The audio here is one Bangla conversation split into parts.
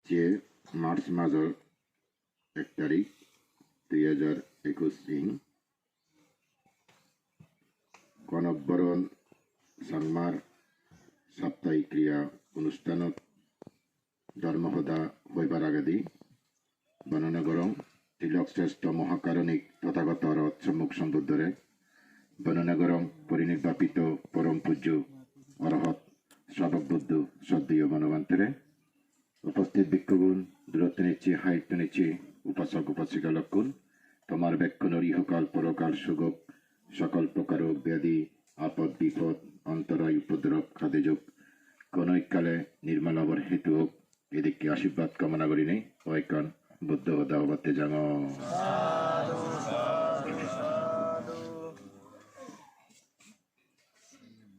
যে মার্চ মাসৰ 1 তাৰিখ 2021 ইং কনকবরণ সাংমার সাপ্তাহিক ক্রিয়া অনুষ্ঠানত ধর্মসদা হইবার আগেদি বর্ণনা করং তিলক শ্রেষ্ঠ মহাকারণিক তথাগত রথ সম্মুখ সন্দুদ্ধরে বর্ণনা করং পরিনির্বাপিত পরম পূজ্য অরহত শ্রাবক বুদ্ধ শ্রদ্ধেয় বনবান্তরে উপস্থিত ভিক্ষুগুণ দূরত্ব নিচ্ছি হাইত্য নিচ্ছি উপাসক উপাসিকা লক্ষণ তোমার ব্যাখ্যানোর ইহকাল পরকাল সুগক সকল প্রকার ব্যাধি আপদ বিপদ অন্তরায় উপদ্রব খাদেযোগ কোনকালে নির্মলাবর হেতু হোক এদিকে আশীর্বাদ কামনা করি নেই ওইকান বুদ্ধ দাওয়াতে জান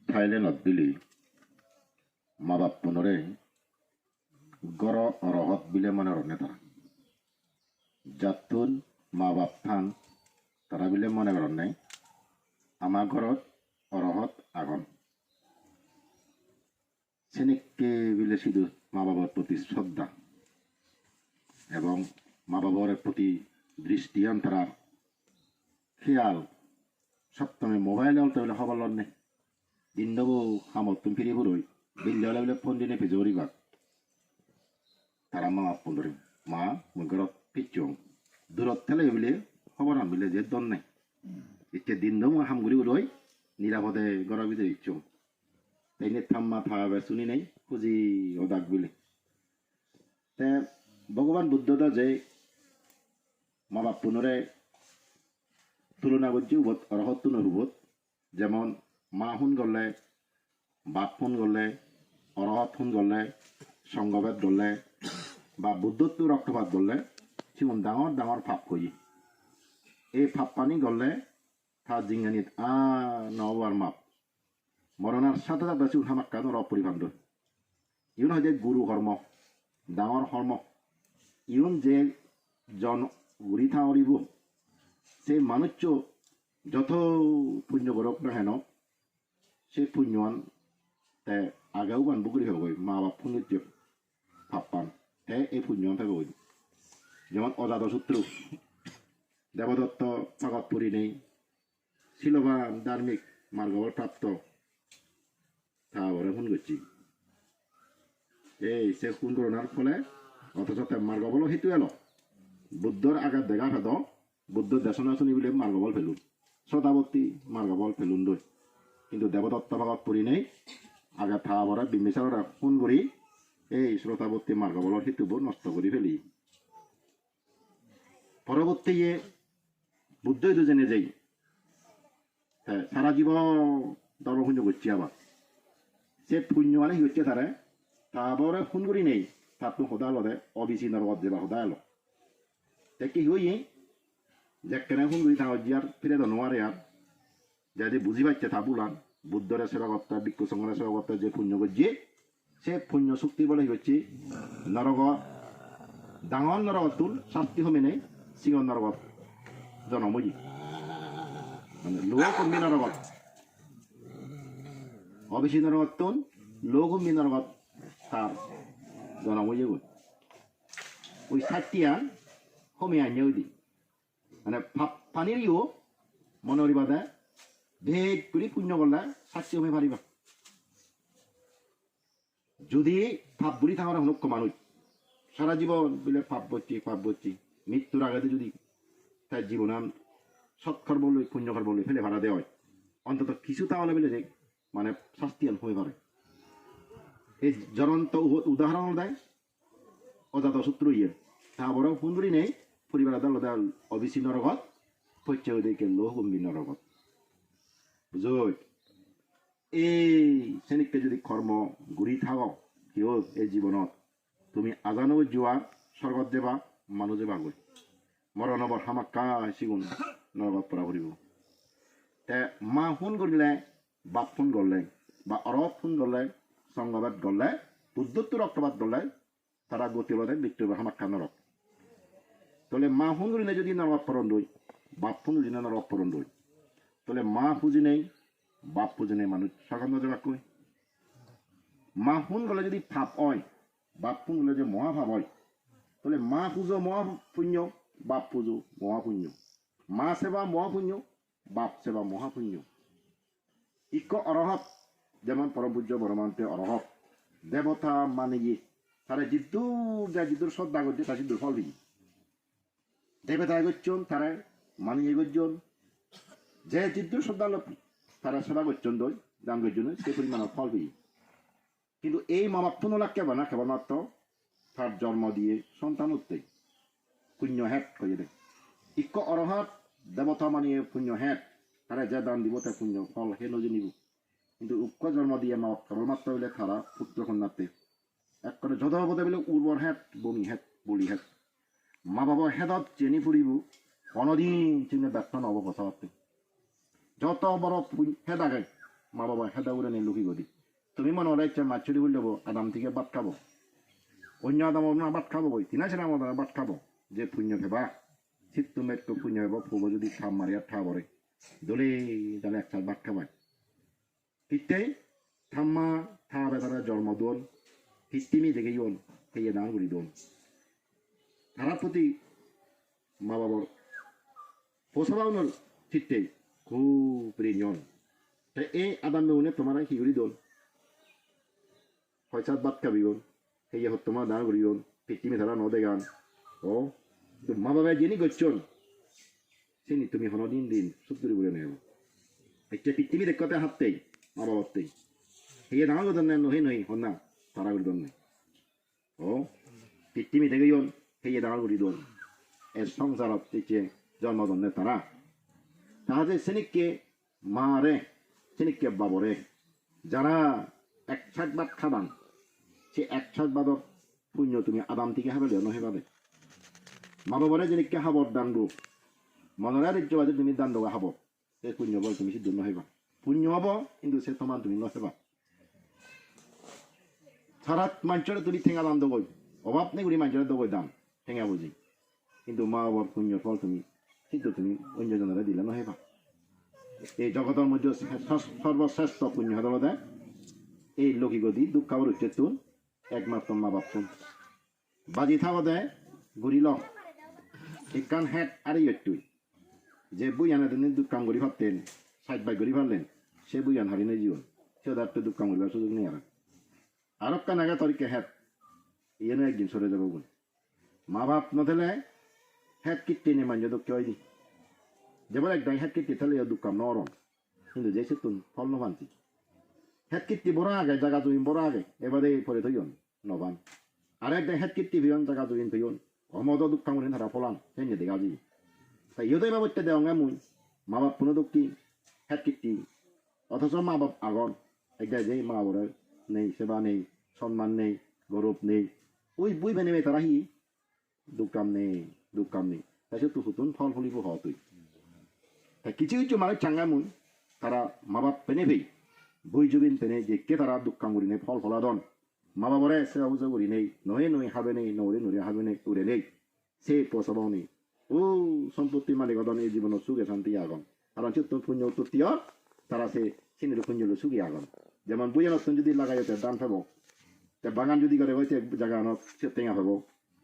থাইল্যান্ড বিলি মা বাপ পুনরে গড় অরহত বিলে মনে রনে তারা যাতুন মা বাপ থান তারা বিলে মনে করেন নাই আমার ঘরত অরহত আগন সেনেকে বিলে শুধু মা বাবার প্রতি শ্রদ্ধা এবং মা বাবার প্রতি দৃষ্টি তারা খেয়াল সপ্তমে মোবাইল অলতে বলে হবার লড় নেই দিন দেবো হামত তুমি ফিরে বুড়োই বিল্লে হলে বলে ফোন দিনে ভেজে উড়িবা তারা মা বাপ ধরে মা মই ঘরত পিছং দূরত থেলে বলে খবর হাম বিলে যে দন নাই ইচ্ছে দিন দেবো হামগুড়ি উড়োই নিরাপদে গড় ভিতরে ইচ্ছং তাই নিয়ে থাম্মা থাবে শুনি নেই খুঁজি ওদাক বিলে তে ভগবান বুদ্ধদা যে মা বাপ পুনরে তুলনা করছি উভত অরহত তুনের উভত যেমন মা হুন গলে বাপ হুন গলে অরহত হুন গলে সংগভেদ গলে বা বুদ্ধত্ব রক্তপাত গলে সেমন ডাঙর ডাঙর ফাপ করি এই ফাপ পানি গলে থা জিঙ্গানিত নবার মাপ মরণার সাথে সাথে চুল হামাক কানোর অপরিভাণ্ড ইউন হয় যে গুরু কর্ম ডাঙর কর্ম ইউন যে জন গুড়ি থাউরিব সেই মানুষ যত পুণ্য করক না হেন সেই পুণ্যৱান তে আগেও বান বুকুরি হবই মা বাপ পুণ্যিত ভাব পান তে এই পুণ্যৱান থাকবই যেমন অজাত শত্রু দেবদত্ত জগৎপুরী নেই শিলবান ধার্মিক মার্গবল প্রাপ্ত তা বলে ফোন করছি এই সে খুন করোনার ফলে অথচ মার্গবল সেইটো এলো বুদ্ধর আঘাত দেখা ফেদ বুদ্ধ দেশনা শুনি বলে মার্গবল ফেলুন শ্রদ্ধাবর্তী মার্গবল ফেলুন দই কিন্তু দেবদত্ত ভগৎপুরী নেই আগে থা বরা বিম্বিসারা ফোন করি এই শ্রোতাবর্তী মার্গবলের হেতুবোৰ নষ্ট করে ফেলি পরবর্তী বুদ্ধই দুজনে যাই সারা জীবন ধর্ম পুণ্য করছি আবার সে পুণ্যওয়ালে কি হচ্ছে তারা তারপরে ফোন করি নেই তার তো সদা লদে অবিচিন্নর পথ যাবা সদা এলো কি হই যেখানে ফোন করি তা আর ফিরে তো নোয়ারে আর যাতে বুঝি পাচ্ছে তা বুলান বুদ্ধরে সেবাকর্তা ভিক্ষু সংঘের সেবাকর্তা যে পুণ্য করছে সে পুণ্য শক্তি বলে হচ্ছে নরগত ডাঙর নরগত তুল শাস্তি হবে নেই সিংহ নরগত জনমজি মানে লোকম্বী নরগত অবিচি নরগত তুল লোকম্বী নরগত তার জনমজি ওই সাতটিয়ান হমে আনিয়েও দি মানে পানির ইও মনের বাদে ভেদ করে পুণ্য করলে শাস্তি হমে পারিবা যদি ভাব বুড়ি থাকার হনুক্ষ মানুষ সারা জীবন বলে পাপ বচ্ছি মৃত্যুর আগে যদি তার জীবনান সৎকর বললে পুণ্যকর বললে ফেলে ভাড়া দেওয়া হয় অন্তত কিছু তাহলে বলে যে মানে শাস্তিয়ান হয়ে পারে এই জ্বলন্ত উদাহরণ দেয় অজাত শত্রু ইয়ে তা বড় সুন্দরী নেই পরিবার আদাল অবিচ্ছিন্ন রগত পচ্ছে ওদেরকে লোহগম্ভীর নরগত বুঝই এই শ্রেণীকে যদি কর্ম ঘুরি থাক কেউ এই জীবনত তুমি আজানো যোৱা স্বর্গত যাবা মানুহ যাবা গৈ মৰণবৰ সামাক্কা সিগুণ নৰগত পৰা ফুৰিব তে মা ফোন কৰিলে বাপ ফোন গলে বা অৰহত ফোন গলে সংগবাদ গলে বুদ্ধত্ব রক্তপাত গলে তারা গতি লদে মৃত্যু সামাক্কা নরক তাহলে মা ফোন করিলে যদি নরক পরণ দই বাপ ফোন করিলে নরক পরণ দই তাহলে মা পুঁজি নেই বাপ পুঁজি নেই মানুষ সকাল যাবা কই মা ফোন গলে যদি ফাপ হয় বাপ ফোন গলে যে মহাভাব হয় তাহলে মা পুজো মহাপুণ্য, বাপ পুজো মহাপুণ্য। মা সেবা মহাপুণ্য, বাপ সেবা মহাপুণ্য। ইক অরহত যেমন পরম পূজ্য বরমান্তে অরহত দেবতা মানে গিয়ে তারা জিদ্দুর শ্রদ্ধা করছে তার জিদ্দুর ফল দিই দেবতা এগোচ্ছন তারা মানিয়ে এগোচ্ছন যে জিদ্দুর শ্রদ্ধা লোক তারা সেবা করছেন দই দান করছেন সে পরিমাণ ফল পেয়ে। কিন্তু এই মা বাপ পুনঃ কেবল না কেবলমাত্র তার জন্ম দিয়ে সন্তান উঠতেই পুণ্য হ্যাট করে দেয়। ইক অরহত দেবতা মানিয়ে পুণ্য হ্যাট তারা যে দান দিব তার পুণ্য ফল হে নজে নিব। কিন্তু উক্ষ জন্ম দিয়ে মা বাপ কেবলমাত্র হইলে তারা পুত্র কন্যাতে এক করে যথাবতে বলে উর্বর হ্যাট বমি হ্যাট বলি হ্যাট মা বাবার হেদত চেনি ফুরিব কোনদিন চিনে ব্যর্থ নব বসাতে যত বড় হেদা গায় মা বাবা হেদা উড়ে নেই লুকি গদি। তুমি মনে হলে ইচ্ছা মাছুরি বলে দেবো আদাম থেকে বাদ খাবো অন্য আদাম না বাদ খাবো বই তিনা সেনা আমাদের বাদ খাবো যে পুণ্য খেবা শীত তুমি একটু পুণ্য হেব ফুব যদি ঠাপ মারিয়া ঠা বরে দলে তাহলে একটা বাদ খাবায় কিতে ঠাম্মা ঠা বেতারা জন্ম দোল হিস্তিমি দেখে ইয়ন হেয়ে দান করি দোল তার প্রতি মা বাবার পোষাবাউনের চিত্তে খুব ঋণ। এই আদাম বেউনে তোমার কি করি দোল পয়সাত বাদ খাবি বোন সেই তোমার দান করি বোন হিস্তিমি তারা নদে গান ও মা বাবা যিনি করছেন চিনি তুমি হন দিন দিন সুন্দরী বলে নেব একটা পৃথিবী দেখতে হাততেই মা বাবারতেই সেই দান করতেন না নহি নহি হন না তারা করি দন নাই ও পৃথিবী থেকে ইয়ন সেই দান করি দন এর সংসারত জন্ম দন তারা তাহাতে সেনিককে মা রে সেনিককে বাবরে যারা এক ছাক বাদ খাবান সে এক ছাক বাদক পুণ্য তুমি আদাম থেকে হাবে নহে পাবে। মা বাবারে যেনিককে হাবর দান দো মনের রাজ্যবাদে তুমি দান দেওয়া হাব সে পুণ্য বল তুমি সিদ্ধ নহেবা পুণ্য হব কিন্তু সে তোমার তুমি নহেবা সারাত মানুষের তুমি ঠেঙা দাম দেবই অভাব নেই গুলি মানুষের দেবই দাম ঠেঙা বুঝি কিন্তু মা বাবার পুণ্য ফল তুমি সিদ্ধ তুমি অন্যজনের দিলে নহেবা। এই জগতের মধ্যে সর্বশ্রেষ্ঠ পুণ্য হতে এই লৌকিকদি দুঃখাবর হচ্ছে তুন একমাত্র মা বাপ তুন বাজি থাকতে ঘুরিল একখান হ্যাট আরই একটু যে বই আনা দিন দুঃখাম করি ভাবতেন সাইড বাই করি ভাবলেন সে বই আন হারিনে জীবন সে তার তো দুঃখাম করিবার সুযোগ নেই আর কান আগে তরিকে হ্যাট ইয়েন একদিন সরে যাবো বল মা বাপ নথেলে হ্যাট কিটতে নিয়ে মাঞ্জ দুঃখ হয়নি যেমন একদম হ্যাট কিটতে তাহলে দুঃখাম নরম কিন্তু যে সে তুন ফল নভান্তি হ্যাট কিটতে বড় আগে জায়গা তুই বড় আগে এবারে পরে থইন নবান আর একদম হ্যাট কিটতে ভিয়ন জায়গা তুই থইন অমদ দুঃখাম করেন তারা ফলান সেই দেখা যাই তাই ইহতেই বাবুতে দেওয়া মুই মা বাপ পুনঃ দুঃখী হ্যাট কিটতি অথচ মা বাপ আগন একদম যে মা বাবার নেই সেবা নেই সম্মান নেই গৌরব নেই ওই বই বেনে তারা হি দুঃখাম নেই তাই তো হুতুন ফল ফুলিব হ তুই তাই কিছু কিছু মানে চাঙ্গা মুই তারা মা বাপ পেনে ভেই বই জুবিন পেনে যে কে তারা দুঃখাম করি নেই ফল ফলাদন মা বাবারে সেবা বুঝা করি নেই নহে নই হাবে নেই নরে নরে হাবে নেই উড়ে নেই সে পচাবাও নেই ও সম্পত্তি মালিক অদন এই জীবন সুখে শান্তি আগন কারণ চিত্ত পুণ্য উত্তরীয় তারা সে চিনির পুণ্য সুখী আগন যেমন বইয়ের নতুন যদি লাগাই দান পাব তা বাগান যদি করে হয়েছে জায়গা টেঙা পাব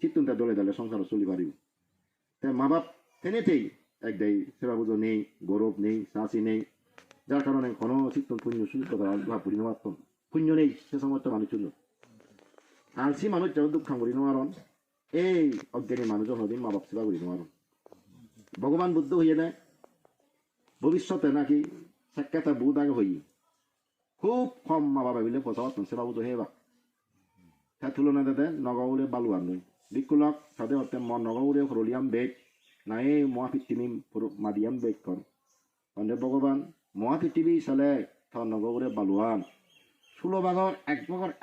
চিত্তুনটা দলে দলে সংসার চলি পারিব তাই মা বাপ তেনেতেই একদাই সেবা পুজো নেই গৌরব নেই সাঁচি নেই যার কারণে কোনো চিত্তন পুণ্য সুযোগ লাভ করি নেওয়ার পুণ্য নেই সে সমস্ত মানুষ ছিল আর সে মানুষ যেমন দুঃখাম করি নেওয়ার এই অজ্ঞানী মানুষ হদিন মা বাপ সেবা করি নেওয়ার ভগবান বুদ্ধ হইয়ে নেয় ভবিষ্যতে নাকি সাক্ষাৎ বুধ আগে হই খুব কম মা বাবা বিলে পচাওয়াত সেবা বুঝো হেবা তার তুলনা দেতে নগৌরে বালুয়ান নই বিকুলক সাদে অর্থে নগৌরে হরলিয়াম বেগ না এই মহাপৃথিবী মাদিয়াম বেগ কর অন্ধে ভগবান মহাপৃথিবী চালে থর নগৌরে বালুয়ান 16 ভাগর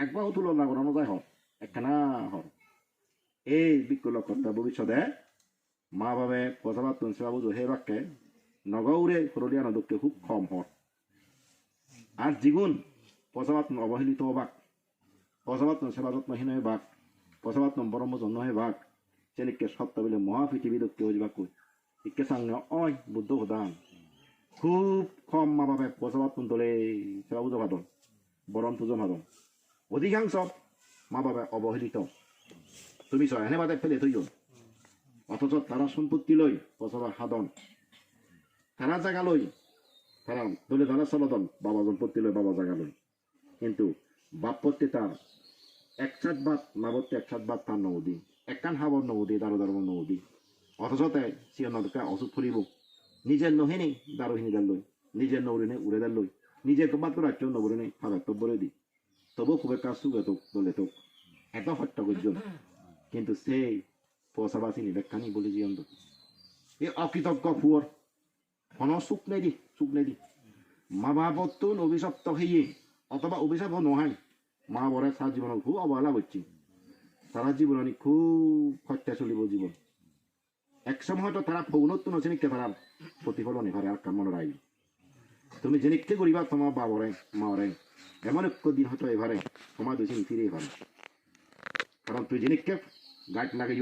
এক ভাগ তুলনা করানো যায় হর একখানা হর এই বিকুলক কর্তা ভবিষ্যতে মা বাবে পচাওয়াত সেবা বুঝো হে বাক্যে নগৌরে হরলিয়ান দুঃখে খুব কম হর আর দ্বিগুণ পচাবাত্ম অবহেলিত বাক পচাবাত্ম সেবা যত্নহীন হয়ে বাক পচাবাত্ম বরম জন্ম হয়ে বাক চেনিককে সত্য বলে মহাপৃথিবী দক্ষে হইবা কই ইকে সাংনে অয় বুদ্ধ হদান খুব কম মা বাপে পচাবাত্ম দলে সেবা পুজো ভাদন বরণ পুজো ভাদন অধিকাংশ মা বাপে অবহেলিত তুমি সহ এনে বাদে ফেলে থইও অথচ তারা সম্পত্তি লই বসবাস সাধন তারা জায়গা লই তারা দলে তারা চলদন বাবা সম্পত্তি লই বাবা জায়গা লই কিন্তু বাপত্তি তার একসাথ বাদ মাবত্তি একসাথ বাদ তার নবদি একখান হাবর নবদি দারো দারো নবদি অথচ তাই সিয়নদকে অসুখ ফুরিব নিজের নহেনি দারোহিনী দার লই নিজের নৌরিনে উড়ে দার লই নিজের মাত্র রাজ্য নবরিনে হাজার বলে দি তবু খুব একটা সুগে তোক দলে তোক এত হট্ট করজন কিন্তু সেই পয়সাবাসী নিবেক্ষানি বলে জীবন এই অকৃতজ্ঞ ফুয়র কোন সুখ নেই দি মা বাপতুন অভিশপ্ত হইয়ে অথবা অভিশাপ নহাই মা বরে সারা জীবন খুব অবহেলা করছি সারা জীবন খুব খরচা চলিব জীবন একসময় হয়তো তারা পৌনত্ব শ্রেণীকে তারা প্রতিফলন এভারে আর কাম মনে রাখি তুমি যেনিকে করিবা তোমার বাবরে মারে এমন এক দিন হয়তো এভারে তোমার দুই ফিরে এভারে কারণ তুই যেনিকে গাইড লাগাই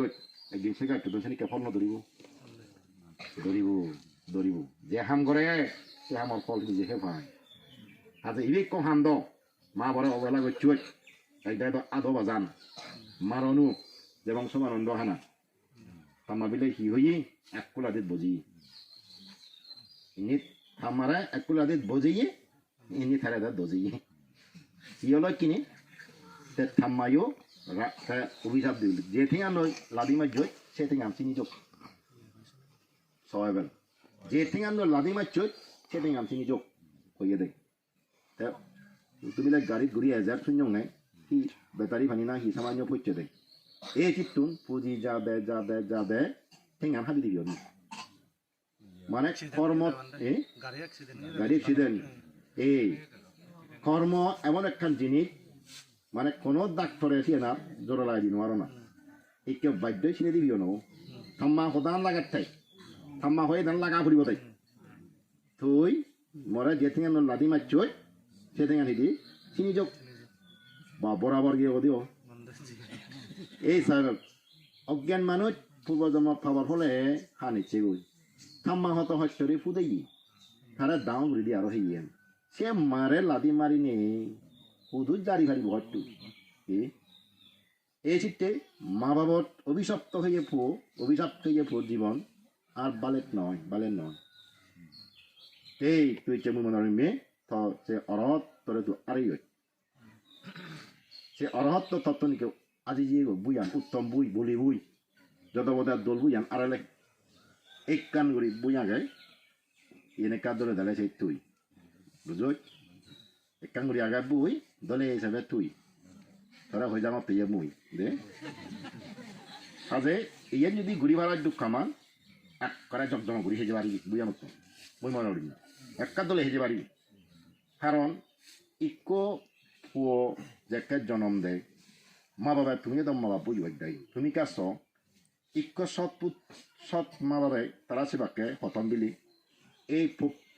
একদিন সে গাইড তুই সেনিকে ফল ধরিব ধরিব যে হাম করে সে আমার ফল নিজেহে পায় আজ ইবি কম হাম দ মা বরে অবহেলা করছি একদাই তো আধো বাজান মারনু যে বংশ মানন্দ হানা তামা বিলে হি হই এক কুলাদিত বজি ইনি থামারে এক কুলাদিত বজিয়ে ইনি থারে দা দজিয়ে ইয়ল কিনে তে থামায়ও অভিশাপ দিল যে থিং আনই লাদিমা জয় সে থিং আমসি নিজক সবাইবেল যে থিং আনই লাদিমা জয় সে থিং আমসি নিজক হইয়ে দেখ তে তুমি লাইক গাড়ি ঘুরি এজার শুনছ নাই হি বেটারি ভানি না হি সামান্য পড়ছে দেখ এই চিত্তুন পুঁজি যাবে থিং আম হাবি দিবি মানে কর্ম গাড়ি অ্যাক্সিডেন্ট এই কর্ম এমন একখান জিনিস মানে কোনো ডাক্তারে এসে না জোর লাগাই দিন আর না এই কেউ বাধ্য ছিঁড়ে দিবিও না থাম্মা হদান লাগার তাই থাম্মা হয়ে ধান লাগা ফুরিব তাই তুই মরে যে থেকে লাদি মারছই সে থেকে আনি দি চিনি যোগ বা বরাবর গিয়ে দিও এই স্যার অজ্ঞান মানুষ পূর্বজন্ম পাবার ফলে হানিচ্ছে গই থাম্মা হতো হস্যরে ফুদেই তারা দাম রিদি আরো হইয়েন সে মারে লাদি মারি নেই শুধু জারি ভারি ভরটু এই চিত্তে মা বাবত অভিশপ্ত হয়ে জীবন আর বালের নয় এই তুই চেমু মনে মেয়ে তো সে অরহত তোরে তো আরই সে অরহত তো তত্ত্ব নিকে আজি যে বুয়ান উত্তম বলি বুই যত বোধ দোল বুয়ান আড়ালে এক কান করি বুয়া গায় এনে কার দলে দালে সেই তুই বুঝলি এক কান করি আগায় বুই দলে হিসাবে তুই তোরা হয়ে যাওয়া পেয়ে মুই দে সাজে ইয়ান যদি ঘুরি ভাড়ার দুঃখ আমার এক করে জমজমা ঘুরি হেজে পারি বুঝা মতো মই মনে করি একটা দলে হেজে পারি কারণ ইকো পুয়ো যে জন্ম দেয় মা বাবা তুমি তো মা বাবা বুঝবে দেয় তুমি কাছ ইকো সৎ মা বাবাই তারা সেবাকে হতম বিলি এই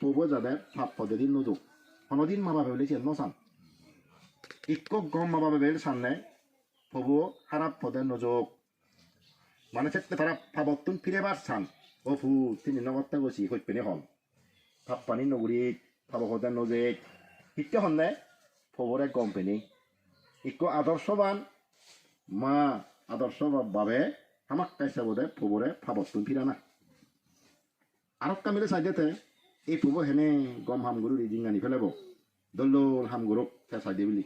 পূর্ব যাদের ভাব পদ্ধতির নজুক কোনোদিন মা বাবা বলেছে নসান ইকো গম মা বাবা সামনে প্রভু খারাপ পদের নজুক মানে সেটা তারা ভাবতুন ফিরে বাড়ছান ও ফু তিনি নগরটা গছি হইত পেনে হল ভাব পানি নগরী ভাব পদের নজেক হিতে হন্নে প্রভুরে গম পেনি ইকো আদর্শবান মা আদর্শভাবে আমাক কাইসা বোধে প্রভুরে ভাবতুন ফিরা না আরো কামিলে সাইডেতে এই প্রভু হেনে গম হাম গরু রিজিঙানি ফেলাব দল হামগুরুক সাইডে বুলি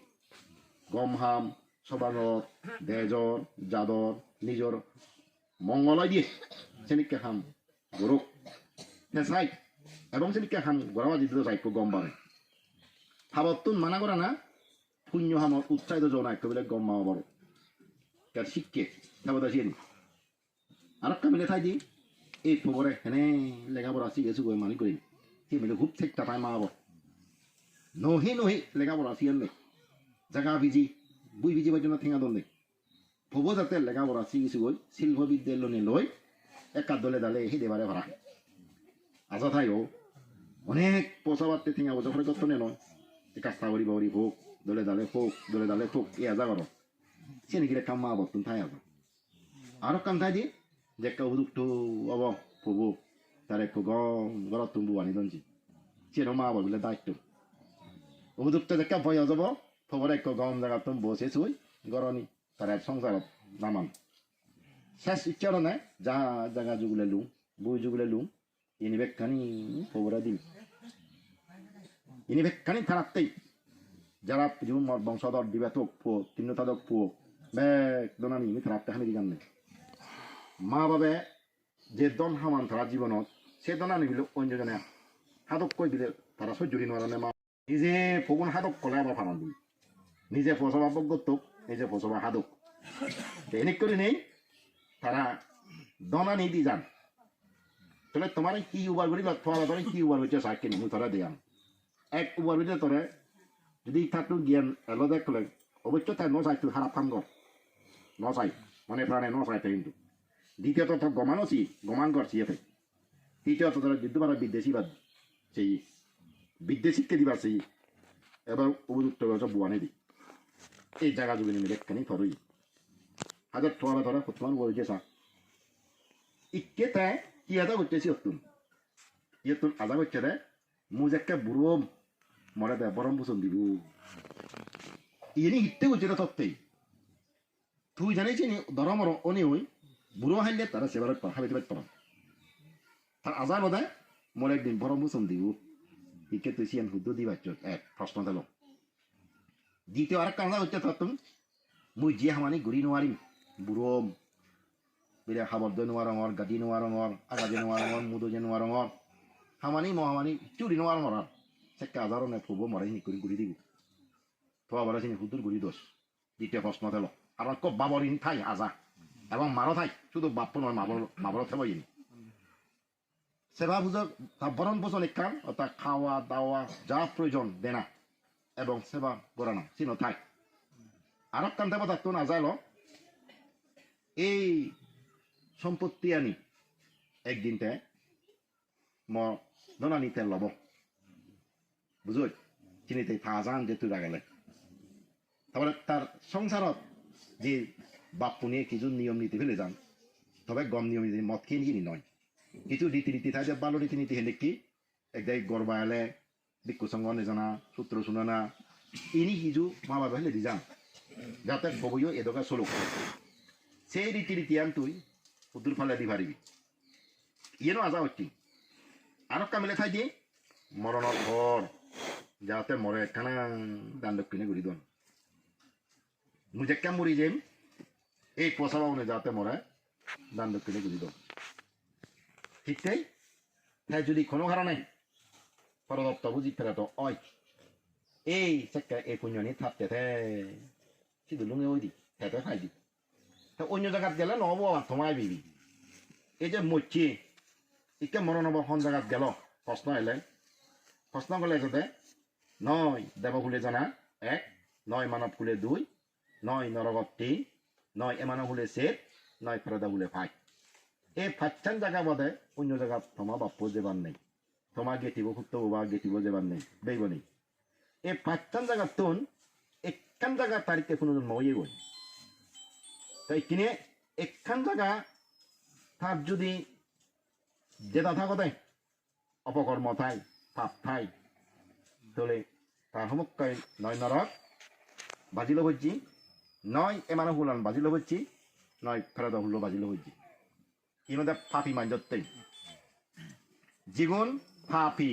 গম হাম সবাগর দেজর যাদর নিজর মঙ্গলয় দিয়ে সেনিকে হাম গরুক সাইড এবং সেনিকে হাম গড়াবা দিতে সাইডকে গম বাড়ে ভাবতুন মানা করা না পুণ্য হামর উৎসাহিত জনা একটু বলে গম মামা বড় তার শিক্ষে তারপর আসি আর একটা মিলে থাই দি এই খবরে হেনে লেখাপড়া শিখেছো গই মানি করি সে মিলে খুব ঠিকটা পায় মা আবার নহি লেখাপড়া শিখেন জায়গা ভিজি বুই ভিজি পাই জন্য ঠেঙা দল ভব যাতে লেখাপড়া শিখেছো গই শিল্প বিদ্যালয় লই একা দলে দালে সেই দেবারে ভাড়া আজা থাইও অনেক পয়সা বাড়তে ঠেঙা বছর করে করতে নয় কাস্তা করি বাড়ি হোক দলে দালে হোক এই আজা করো সে নাকি কাম মা বর্তন থাই আরো কাম থাই দিয়ে যে একটা উদুকটো অব প্রভু তার একটু গম গলত তুমি আনি দঞ্চি সে মা বলে দায়িত্ব উদুকটা দেখা ভয় যাব খবর একটু গম জায়গা তুমি বসে শুই গরনি তার এক সংসার নামান শেষ ইচ্ছা না যা জায়গা যুগুলে লুম বই যুগুলে লুম ইনি বেকানি খবরা দিন ইনি বেকানি থারাতেই যারা জীবন বংশধর দিবে তো পো তিন্নতাদক পো বেক দনানি ইনি থারাতে হানি দিগান নেই মা বাবে যে দন হামান তারা জীবনত সে দনানি বিলে অন্যজনে হাদক কই বিলে তারা সহ্যরি নয় মা নিজে ফগুন হাদক কলে আবার ফানান দিই নিজে ফসবা বগতক নিজে ফসবা হাদক এনিক করে নেই তারা দনানি দি যান তাহলে তোমার কি উবার করি তোমার তোর কি উবার হচ্ছে সাইকেল মু তোরা দিয়াম এক উবার হচ্ছে তোরে যদি থাকতো জ্ঞান এলো দেখলে অবশ্য তাই নসাই তুই খারাপ কাম কর নসাই মানে প্রাণে নসাইতে কিন্তু দ্বিতীয়ত তোর গমানছি গমান করছি এতে তৃতীয়ত তোরা যুদ্ধ পারা বিদেশি বাদ সেই বিদেশিকে দিবার সেই এবার উপযুক্ত বুয়ানে দি এই জায়গা যুগে নিয়ে দেখখানি থরই হাজার তোরা তোরা তোমার বলছে সা ইকে তাই কি আদা করতেছি ইয়তুন আদা করছে রে মুজাক্কে বুড়ো মরে দে বরম বুসন দিব ইনি হিটতে করছে রে তত্ত্বেই তুই জানিস নি ধরমর অনি হই বুড়ো হাইলে তারা সেবার হাবিতে পার তার আজার বোধ মরে একদিন বরম বুসন দিব ইকে তুই সিয়ান হুদ্দু দিবার এক প্রশ্ন দিল দ্বিতীয় আরেকটা আদা হচ্ছে তত্ত্ব মুই যে হামানি ঘুরি নোয়ারিম বুড়ো বিলে খাবার দই নোয়ারঙর গাদি নোয়ারঙর আগাদি নোয়ারঙর মুদো যে নোয়ারঙর হামানি মহামানি চুরি নোয়ারঙর আর সেকে আজারও নে ফুব মরে নি করি ঘুরি দিব থোয়া বলে চিনি হুদুর ঘুরি দোষ দ্বিতীয় প্রশ্ন দিল আর কব বাবরিন থাই আজা এবং মারো থাই শুধু বাপ নয় মাবর থেবই সেবা বুঝো বরণ পোষণ একখান অর্থাৎ খাওয়া দাওয়া যা প্রয়োজন দেনা এবং সেবা করানো চিনো থাই আর কান দেব তো না যাইল এই সম্পত্তি আনি একদিনতে দনা নিতে লব বুঝুই চিনিতে থাজান যে তুই গেলে তারপরে তার সংসারত যে বাপ্পু নিয়ে কিছু নিয়ম নীতি ফেলে যান তবে গম নিয়ম নীতি মদ খেয়ে নিয়ে নয় কিছু রীতিনীতি থাকে ভালো রীতিনীতি হেলে কি একদাই গড়বা এলে বিক্ষু সঙ্গ নেজানা সূত্র শুনে না ইনি কিছু মা বাবা হেলে দি যান যাতে বইও এদকা চলুক সেই রীতি আন তুই উদ্দুর ফালে দি পারিবি ইয়েনো আজা হচ্ছি আরো কামিলে খাই দিয়ে মরণর ঘর যাতে মরে একখানা দান দক্ষিণে ঘুরি দন মুজে কেম মরি যাইম এই পচাবাউনে যাতে মরে দান দক্ষিণে ঘুরি দন ঠিক তাই হ্যাঁ যদি কোনো কারণে পরদত্ত বুঝি ফেরা তো অয় এই চেক্কা এই পুণ্যনি থাকতে শুধু লুঙে ওই দি হেঁটে খাই দি তা অন্য জায়গাত গেলে নহব আর তোমায় বিবি এই যে মরছি ইকে মরণ হব কোন জায়গাত গেল প্রশ্ন এলে প্রশ্ন গলে যাতে নয় দেবকুলে জানা এক নয় মানব কুলে দুই নয় নরগত তিন নয় এমানব কুলে সেত নয় ফেরদা কুলে ফাই এই ফাইচান জায়গা বাদে অন্য জায়গাত তোমা বাপ্য যেবার নেই তোমা গেটিব খুঁজতে বা গেটিব যেবার নেই বেইব নেই এই ফাইচান জায়গার তুন একখান জায়গা তারিখে কোনো ময়ে গই তাই কিনে একখান জায়গা তার যদি জেদা থাকো দেয় অপকর্ম থাই পাপ থাই তাহলে তার সমুখায় নয় নরক বাজিল হচ্ছি নয় এমানো হুলান বাজিল হচ্ছি নয় ফেরত হুলো বাজিল হচ্ছি ইর মধ্যে পাপি মানজতেই জীবন পাপি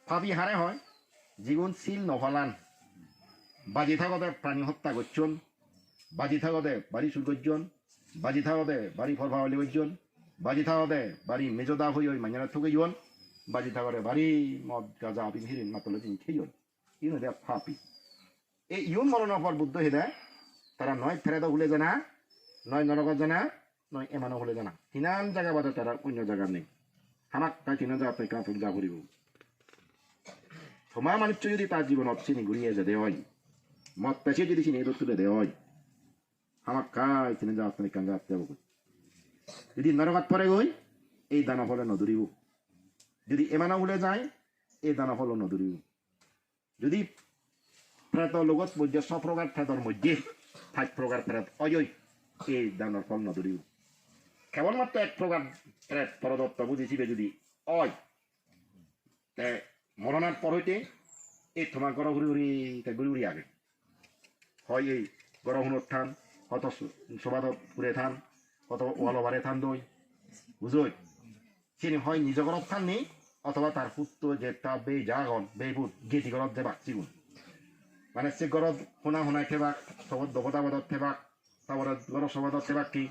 পাপি হারে হয় জীবন শিল নহলান বাজি থাকতে প্রাণী হত্যা করছন বাজি থাকতে বাড়ি চুর করছন বাজি থাকতে বাড়ি ফরফাওয়ালি করছন বাজি থাকতে বাড়ি মেজদা হই ওই মাইনা ঠকে ইয়ন বাজি থাকতে বাড়ি মদ গাজা আপিন হিরিন মাতলে দিন খেয়ন ইন দে ফাপি এই ইয়ন মরণের পর বুদ্ধ হেদে তারা নয় ফেরেদা ভুলে জানা নয় নরকত জানা নয় এমানো ভুলে জানা তিনান জায়গা বাদে তারা অন্য জায়গা নেই হামাক তাই তিনা জায়গা আপনি কাপড় যা করিব তোমার মানুষ যদি তার জীবনত চিনি ঘুরিয়ে যে দেওয়াই মদ পেছে যদি চিনি এদের তুলে দেওয়াই আমার কাই চিনে যা আপনি কাঙ্গা যাব যদি নরকাত পরে গই এই দানা ফলে নদুরিব যদি এমানা উলে যায় এই দানা ফল নদুরিব যদি প্রেত লগত মধ্যে সব প্রকার প্রেতর মধ্যে 5 প্রকার প্রেত অজয় এই দানার ফল নদুরিব কেবলমাত্র এক প্রকার প্রেত পরদত্ত বুঝেছিবে যদি অয় মরণার পর হইতে এই তোমার গড় ঘুরি ঘুরি আগে হয় এই গড় হুনোর থান হয়তো সবাদ পুরে থান অথবা ওয়ালবারে থান দই বুঝই চিনি হয় নিজ ঘরত থাননি অথবা তার পুত্র যে তা বে জাগন বে বুট গেটি ঘরত যে বাকচিগুন মানে সে ঘরত শুনা শুনাই থেবাক সবত দবদাবদত থেবাক তারপরে ঘর সবদত থেবাক কি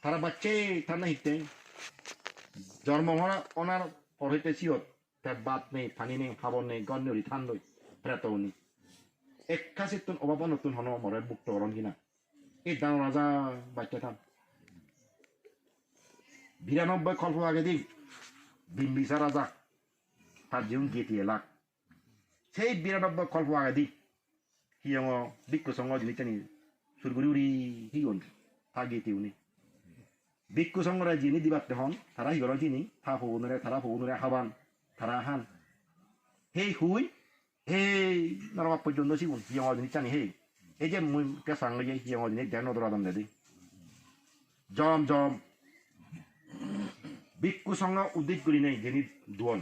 তারা বাচ্চে তার না হিতে জন্ম হওয়া ওনার পড়াইতে সিয়ত তার বাত নেই পানি নেই খাবার নেই গণ্যরি থান দই প্রেতও নেই এক কাছে তুন অভাব নতুন হন মরে বুকট করন কিনা এই দান রাজা বাচ্চা থান 92 কল্প আগে দিক বিম্বিসার রাজা তার জীবন গেটিয়ে লাখ সেই 92 কল্প আগে দিক হিয়ং বিক্ষু সঙ্গ জিনিস জানি সুরগুড়ি উড়ি হিগন তা গেতে উনি বিক্ষু সঙ্গরা যিনি দিবাতে হন তারা হিগর যিনি তারা ফৌনরে হাবান তারা হান হেই হুই হেই নরমা পর্যন্ত সিগুন হিয়ং জিনিস জানি হেই এই যে মুই কেসাং লইয়ে হিয়ং জিনিস দেন নদরাদাম দেদি জম জম বিক্ষু সঙ্গ উদ্দিত করি নেই যিনি দুয়ন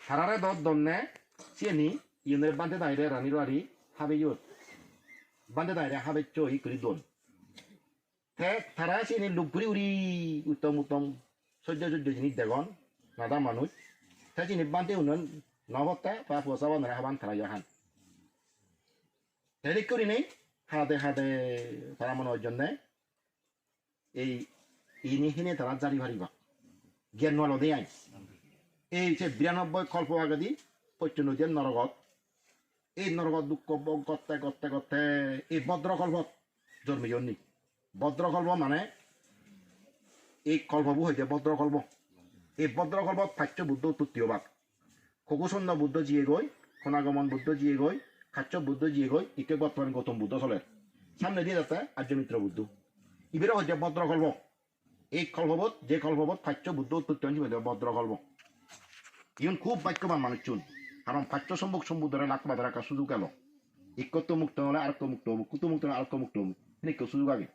হারারে দত দন্নে চিনি ইউনের বান্ধে দাইরে রানির বাড়ি হাবে ইউত বান্ধে দাইরে হাবে চই করি দন তে তারা চিনি লুকপুরি উড়ি উত্তম উত্তম সহ্য সহ্য জিনিস দেখন নাদা মানুষ তে চিনি বান্ধে উন্নয়ন নবতে বা পোষাবা নয় হাবান তারা ইহান হেলিক করি নেই হাতে হাতে তারা মনে জন্যে এই ইনি হিনে তারা জারি ভারিবা জ্ঞান নল দেয় আই এই যে 92 কল্প আগাদি পৈচনদীর নরগত এই নরগত দুঃখ করতে করতে করতে এই ভদ্রকল্পত জন্মিজন্নি ভদ্রকল্প মানে এই কল্পবু হয়েছে ভদ্রকল্প এই ভদ্রকল্পত পাচ্য বুদ্ধ তৃতীয়বাদ খকুসন্ন বুদ্ধ জিয়ে গই খনাগমন বুদ্ধ জিয়ে গই খাচ্য বুদ্ধ জিয়ে গই ইকে বর্তমান গৌতম বুদ্ধ চলে সামনে দিয়ে যাতে আর্যমিত্র বুদ্ধ ইবেরও হচ্ছে ভদ্রকল্প এই কল্পবত যে কল্পবত পাচ্য বুদ্ধ উৎপত্তি হয়েছে ভদ্রকল্প ইউন খুব বাক্যবান মানুষ চুন কারণ পাচ্য সম্ভব সম্বুদ্ধরে লাখ বাজার একটা সুযোগ এলো একত্ব মুক্ত হলে আরেকটু মুক্ত হবো কুতু মুক্ত হলে আরেকটু মুক্ত হবো এনে কেউ সুযোগ আগে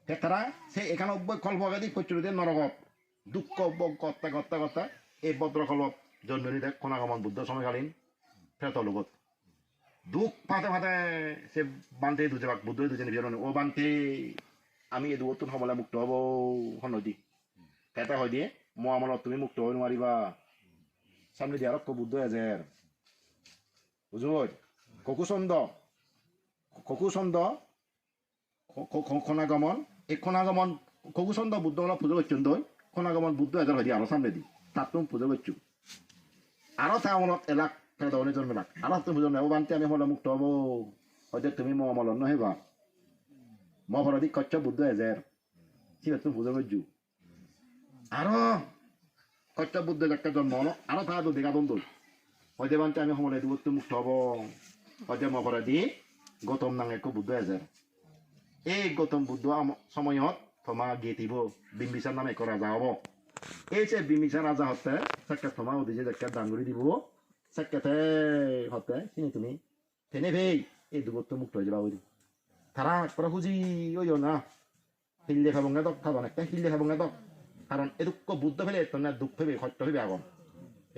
তারা সে 91 কল্প আগে পৈচুরীদের নরগত দুঃখ করতে করতে করতে এই ভদ্রকল্প জন্মনিতে খনাগমন বুদ্ধ সময়কালীন ফেরত লগত দুঃখ ফাতে ফাতে সে বানতে দুজে বুদ্ধ দুজনে বিরণ ও বানতে আমি এই দুটো সমলে মুক্ত হব সনদি এটা হয় দিয়ে মই আমলত তুমি মুক্ত হয়ে নোৱাৰিবা সামনে দিয়ে আরক্ষ বুদ্ধ এজের বুঝবই ককুচন্দ খনাগমন এই খনাগমন ককুচন্দ বুদ্ধ হল পুজো করছেন দই খনাগমন বুদ্ধ এজের হয় দিয়ে আরো সামনে দি তার তুমি পুজো করছো আরো তা আমলত এলাক ফেরত জন্মেলাক আরো তুমি বুঝো নেব বানতে আমি হলে মুক্ত হব হয়তো তুমি মই আমলত নহবা মহরদি কচ্ছ বুদ্ধ এজের ঠিক আছে তুমি পুজো করছো আরো কচ্ছ বুদ্ধ একটা জন্ম হলো আরো তা দেখা দ্বন্দ্ব হয়তো বানতে আমি সময় দিব তুমি মুক্ত হব হয়তো মহরদি গৌতম নাং একো বুদ্ধ এজের এই গৌতম বুদ্ধ সময়ত থমা গেতিব বিম্বিসার নামে এক রাজা হব এই যে বিম্বিসার রাজা হতে সাক্ষাৎ থমা উদিছে একটা ডাঙ্গুরি দিব সাক্ষাতে হতে চিনি তুমি তেনে ভেই এই দুবত্ত মুক্ত হয়ে যাবা ওই তারা একবার খুঁজি ওই না হিল্লে খাবঙ্গে দক খাবন একটা হিল্লে খাবঙ্গে দক কারণ এ দুঃখ বুদ্ধ ফেলে তোমরা দুঃখ ফেবে সত্য ফেবে আগম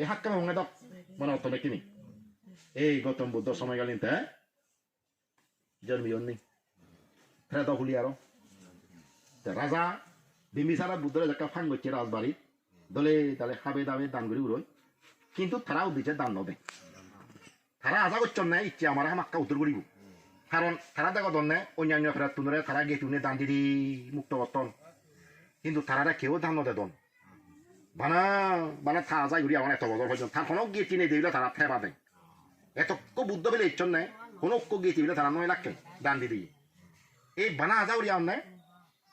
এই হাক্কা খাবঙ্গে দক মানে অত ব্যক্তি এই গৌতম বুদ্ধ সময়কালীন তে জন্মিয়ন নেই ফেরত খুলি আরো রাজা বিম্বিসারা বুদ্ধরে একটা ফান করছে রাজবাড়ি দলে তালে খাবে দাবে দান করে উড়োয় কিন্তু তারাও দিচ্ছে দান নদে তারা আশা করছেন না ইচ্ছে আমার হামাক্কা উত্তর করিব কারণ তারা দেখো দন্নে অন্যান্য ফেরাত তুনরে তারা গিয়ে তুনে দান দিদি মুক্ত বর্তন কিন্তু তারা কেউ দান নদে দন বানা বানা থা যায় ঘুরি আমার এত বছর পর্যন্ত তার কোনো গিয়ে কিনে দিলে তারা ফেবা দেয় এত বুদ্ধ বেলে ইচ্ছন নাই কোনো গিয়ে দিলে তারা নয় লাখকে দান দিদি এই বানা আজা উড়ি আম নাই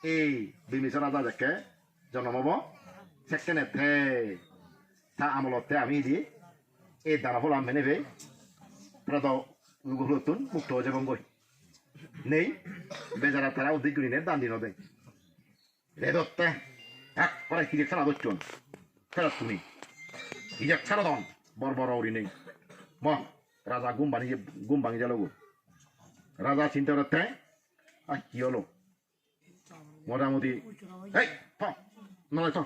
এই বিমিশ্র রাজা দেখে জন্মব সেকেন্ড তা আমলতে আমি দি এই দানা ফল আমি নেবে নতুন মুক্ত হয়ে যাবো গই নেই বেজারা তারা অধিক করি নে দান দিন হবে রেদত্তে এক করে হিজেক ছাড়া দচ্ছন ফেরত তুমি হিজেক ছাড়া দন বড় বড় উড়ি নেই ম রাজা গুম ভাঙি গেল রাজা চিন্তা করতে আর কি হলো মোটামুটি এই নয় তো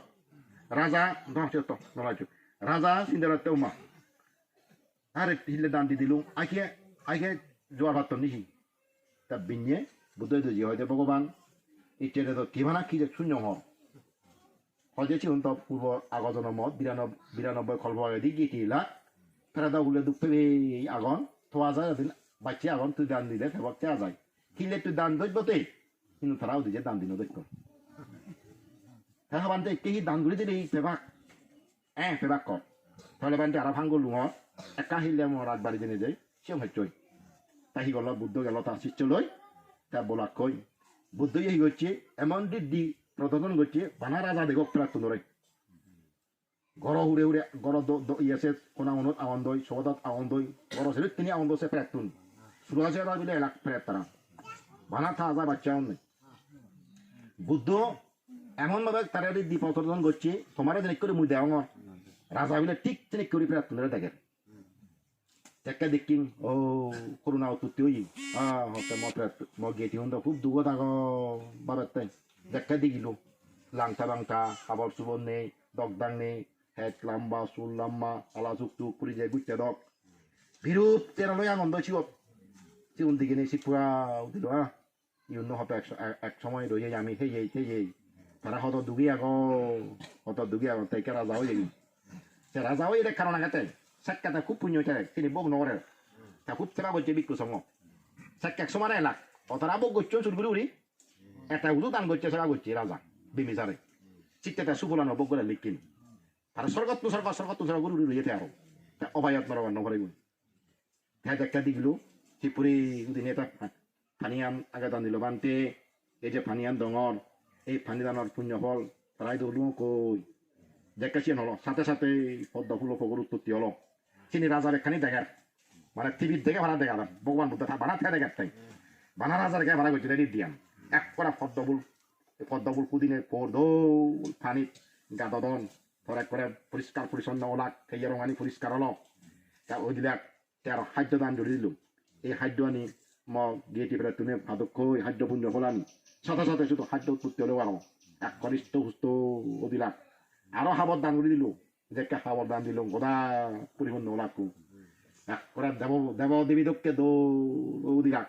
রাজা তো নয় রাজা চিন্তা করতে উমা আরে হিলে দান দি দিলুম আইকে জোয়ার ভাত নিহি তা বিnye বুদ্ধ দুজি হয়তো ভগবান 이때에도 기만한 기적 순영호 어제 지금도 পূর্ব আগজনৰ মত 92 কলভারে দি গিটিলা ফেরাদা হুলে দুপে আগন থোয়া যায় দিন বাচ্চা আগন তুই দান দিলে ফেবক চা যায় কিলে তুই দান দইবতে কিন্তু তারাও দিছে দান দিন দইক হ্যাঁ বানতে কি দান গুলি দিলি ফেবাক ফেবাক কর তাহলে বানতে আর ভাঙ্গ লুঙ একা হিলে মো রাত বাড়ি দিনে যাই সিং হচ্ছই তাহি গল বুদ্ধ গেল তার শিষ্য লই তা বলা কই বুদ্ধ এই হচ্ছে এমন দি প্রদর্শন করছে বানা রাজা দেখক প্রার্থন ধরে গড় উড়ে উড়ে গড় ইয়াছে কোনা অনুত আওয়ান দই সবদত আওয়ান দই গড় ছেলে তিনি আওয়ান দছে প্রার্থন শুরু আছে বিলে এলাক প্রার্থ তারা বানা থা যা বাচ্চা অন্য বুদ্ধ এমন ভাবে তারা দি প্রদর্শন করছে তোমার দিন করে মুই দেওয়া রাজা বিলে ঠিক তিনি করে প্রার্থন ধরে দেখে একটা দেখিন ও করুণা তুই ওই হতে ম গেটি হন্দ খুব দুগত আগ বাবার দেখা দেখিল লাংটা বাংটা খাবার সুবর নেই দগদাং নেই হেড লাম্বা চুল লাম্বা আলা চুকটুক পুরি যায় গুচ্ছা দক বিরূপ তেরালয় আনন্দ ছিল চিউন দিকে নেই শিপুরা দিল ইউন হতো এক সময় রয়ে আমি হেই তারা হত দুগি আগ তাই কে রাজা হয়ে গেলি সে রাজা হয়ে দেখ কারণ আগাতে সাক্ষাতে খুব পুণ্য চাই তিনি বক নগরের তা খুব চেরা বলছে বিক্ষু সঙ্গ সাক্ষাৎ সমান এলাক অতরা বক করছো চুলগুলি উড়ি একটা উদু দান করছে সেরা করছে রাজা বিমিসারে চিত্তে সুফলানো বক করে লিখিন আর স্বর্গত সরকার গুরু রয়েছে আরো অবায়ত নরবার নগরে গুণ হ্যাঁ দেখা দিগল ত্রিপুরি দিন এটা ফানিয়ান আগে দান দিল বানতে এই যে ফানিয়ান ডঙর এই ফানি দানৰ পুণ্য ফল তারাই দৌড়লু কই দেখাচ্ছেন হলো সাথে সাথে পদ্ম ফুল ফগর উৎপত্তি হলো তিনি রাজার এখানে দেখার মানে টিভির দেখে ভাড়া দেখা ভগবান বুদ্ধ ভাড়া থেকে দেখার তাই বানা রাজার গায়ে ভাড়া করছে রেডি দিয়ান এক করা পদ্মফুল কুদিনের পর দৌল পানি গাদন ধরে করে পরিষ্কার পরিচ্ছন্ন ওলাক সেই রঙানি পরিষ্কার হলো তা ওই দিলে তার খাদ্য দান ধরে দিল এই খাদ্য আনি ম গিয়ে টিপে তুমি ভাদক্ষ খাদ্য পুণ্য ফলানি সাথে সাথে শুধু খাদ্য উৎপত্তি হলেও আরো এক কনিষ্ঠ সুস্থ ও দিলাক আরো খাবার দান করে দিল যে খাবার দান দিল গোদা পরিপূর্ণ ওলাকু এক করে দেব দেবী দক্ষে দৌড় দিলাক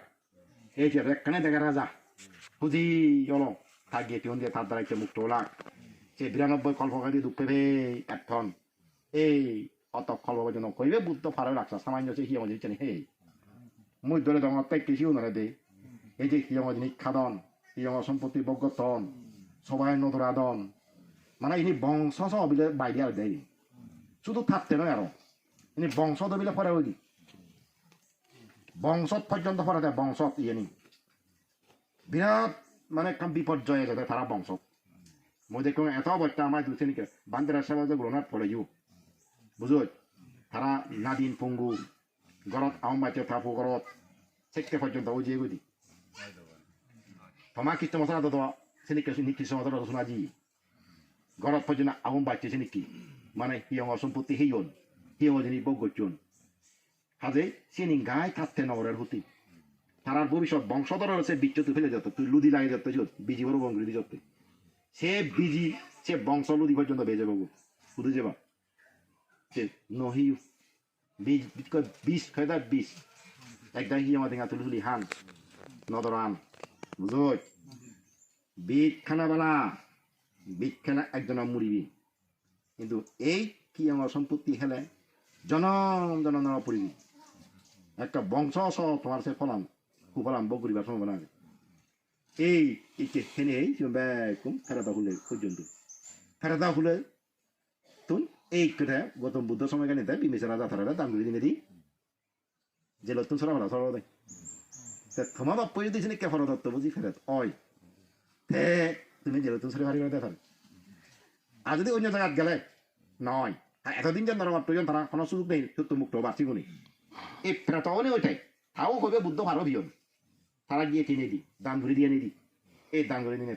এই যে একখানে দেখা রাজা বুঝি হলো তার গিয়ে টিউন দিয়ে তার দ্বারা একটা মুক্ত ওলাক সে 92 কল্পকারী দুঃখ ভে এখন এই অত কল্পের জন্য কইবে বুদ্ধ ফারো রাখছা সামান্য সে হিয়ম দিচ্ছেন হে মুই ধরে তোমার তাই কৃষি উনারে দে এই যে হিয়ম জিনিস খাদন হিয়ম সম্পত্তি বজ্ঞতন সবাই নদর আদন মানে ইনি বংশ সহ বিলে বাইরে আর দেয় শুধু থাকতে নয় আরো ইনি বংশ দবিলে পরে ওই বংশত পর্যন্ত পরে দেয় বংশত ইয়ে বিরাট মানে বিপর্যয় যাতে তারা বংশ মই দেখো এত অবস্থা আমার দুছে নিকে বান্দারা সেবা যে গ্রহণার ফলে বুঝো তারা নাদিন পঙ্গু গরত আম বাচ্চা থাপু গরত সেকে পর্যন্ত ওই যে গুদি তোমার খ্রিস্ট মশলা তো সেনিকে খ্রিস্ট মশলা শোনা জি গরত পর্যন্ত আম বাচ্চা সেনিকি মানে হিয়ং সম্পত্তি হিয়ং জিনিস বগ করছুন হাজে সিনি গায়ে থাকতে নগরের হতি তারার ভবিষ্যৎ বংশধর সে বিচ্যুত ফেলে যেত তুই লুদি লাগিয়ে যেত বিজি বড় বঙ্গি যেত সে বিজি সে বংশ লুদি পর্যন্ত বেজে বাবু বুঝে যাবা সে নহি বিষ খেদা বিষ একদা হি আমার দেখা তুলি হান নদর আন বুঝো বিট খানা বেলা বিট খানা একজনের মুড়িবি কিন্তু এই কি আমার সম্পত্তি হেলে জনম পড়িবি একটা বংশ সহ তোমার সে ফলাম কুফলাম বগুড়িবার সম্ভাবনা আছে এই হেনে ব্যাকুম ফেরাদা হলে পর্যন্ত ফেরাদা হলে তুন এই কথা গৌতম বুদ্ধ সময় কেন দেয় বিমেশ রাজা থারা দাম করে দিনে দি যে লতুন সরা ভাড়া সরা দেয় তোমার বাপ্প যদি কে ফর দত্ত বুঝি ফেরত ওই হে তুমি যে লতুন সরে ভারী করে দেখান আর যদি অন্য জায়গায় গেলে নয় এতদিন যে নরমাত্র তারা কোনো সুযোগ নেই সত্য মুক্ত বাঁচি গুণি এই ফেরত অনে ওইটাই তাও কবে বুদ্ধ ভালো ভিয়ন তারা গিয়ে কিনে দি দান ঘুরে দিয়ে নিদি এই দান ঘুরে নিয়ে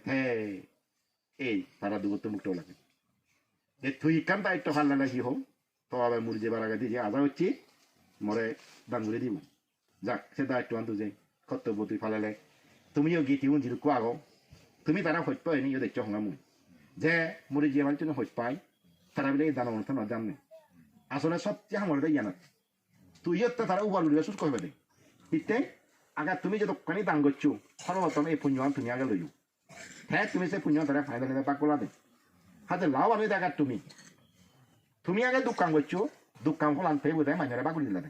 এই তারা দুগত্ব মুক্ত লাগে তুই কান দায়িত্ব ভাল লাগে কি হোক তো আবার মুড়ি যে বারাগা দিয়ে আজা হচ্ছে মরে দান ঘুরে দিব যাক সে দায়িত্ব আনতো যে কর্তব্য তুই ফালালে তুমিও গিয়ে টিউন যিটো কোৱা গো তুমি তারা হইত পাই নি দেখছো হঙ্গা মুই যে মুড়ি যে মানুষ হইত পাই তারা বলে এই দান অনুষ্ঠান না জানে আসলে সবচেয়ে আমার জানা তুই তারা উবার উড়িয়ে শুরু করবে দে ইতে আগে তুমি যে দোকানি দান করছো সর্বপ্রথম এই পুণ্যবান তুমি আগে লইও হ্যাঁ তুমি সে পুণ্য ধরে ফায়দা নিতে পাক করলা দে হাতে লাভ আমি দেখার তুমি আগে দোকান করছো দোকান ফলান ফে বোধ হয় মাইনারে বাগুলি দিলা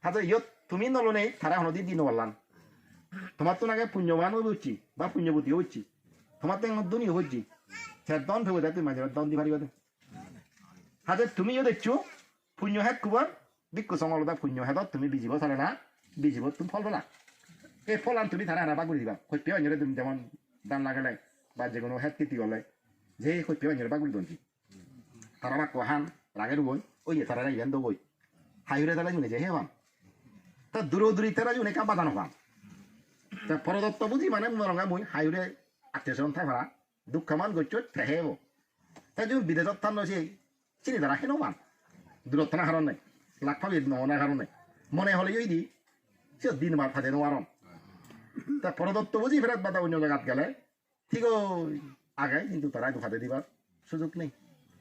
হাতে ইয়ত তুমি নলো নেই তারা হনদি দিন বললাম তোমার তো আগে পুণ্যবান হচ্ছি বা পুণ্যবতী হচ্ছি তোমার তো ধনী হচ্ছি সে দন ফে বোধ হয় তুমি মাইনারে দন দি পারিবা দে হাতে তুমিও দেখছো পুণ্য হেদ কুবার বিক্ষ সমলতা পুণ্য হেদত তুমি বিজিব চালে না বিজিব তুমি ফল পেলা এই ফলান তুমি তারা হারা বাগুলি দিবা হইতে অন্যরে তুমি যেমন দান লাগালে বা যে কোনো হেদ কীর্তি করলে যে হইতে অন্যরে বাগুলি দনছি তারা বা কহান রাগের বই ওই তারা ইভেন দো বই হাইরে তারা জুনে যে হে বান তা দূরদূরি তারা জুনে কা বাদানো পান তা পরদত্ত বুঝি মানে মরঙ্গা মই হাইরে আত্মীয় থাকা দুঃখমান গচ্ছ থেহেব তাই যদি বিদেশত থান সেই চিনি তারা হেন মান দূরত্ব না কারণ নাই লাখ পাবি না কারণে মনে হলে ওই দি সে দিন বার ফাঁদে নোয়ারন তা পরদত্ত বুঝি ফেরত বাদা অন্য জায়গাত গেলে ঠিক আগে কিন্তু তারা ফাঁদে দিবার সুযোগ নেই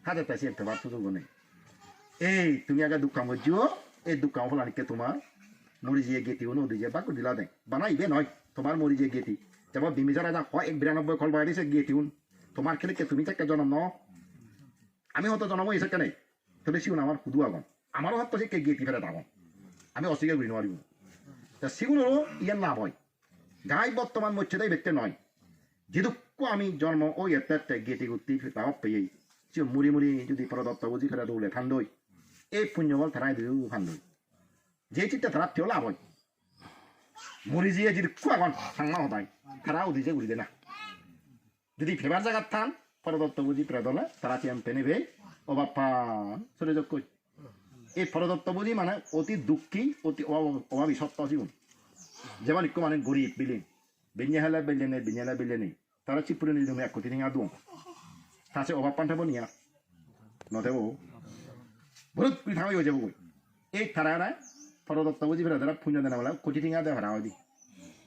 হাতে তাই সে ফেবার সুযোগ নেই এই তুমি আগে দুঃখাম করছো এই দুঃখাম ফলানিকে তোমার মরি যে গেতি নদী যে বাকু দিলা দেয় বানাইবে নয় তোমার মরি যে গেতি যেমন বিমিজা রাজা হয় 192 খল বাইরে গেতি তোমার খেলে কে তুমি থেকে জন্ম ন আমি হয়তো জন্ম হয়েছে কেন তবে শিগুন আমার শুধু আগন আমারও হয়তো সে কে গেতি ফেলে আগন আমি অস্বীকার করি নোৱাৰিব তা শিগুনেরও ইয়ার লাভ হয় গাই বর্তমান মচ্ছেদাই ব্যক্তি নয় যে দুঃখ আমি জন্ম ওই এতে গেতি গুতি তাও পেয়েই সে মুড়ি মুড়ি যদি পরদত্ত বুঝি ফেলে দৌড়ে ফান্দই এই পুণ্যবল তারাই দিও ফান্দই যে চিত্তে তারা তেও লাভ হয় মুড়ি জিয়ে যদি খুয়াগন সাংমা হতাই তারাও দিছে ঘুরি দে না যদি ফেবার জায়গার থান পরদত্ত বুঝি প্রেদলে তারা চেম্পে নেবে অভাব পান চলে যোগ কই এই পরদত্ত বুঝি মানে অতি দুঃখী অতি অভাবী সত্য জীবন যেমন একটু মানে গরিব বিলিন বেঞ্জে হেলা বেলে নেই বেঞ্জে হেলা বেলে নেই তারা চিপুরে নিয়ে এক কোটি টিঙা দুম তাছে অভাব পান থাকবো নিয়া নথেব বহুত পিঠাই হয়ে যাব এই তারা পরদত্ত বুঝি ফেরা তারা পুণ্য দেনা বলে কোটি টিঙা দেয় ভাড়া দি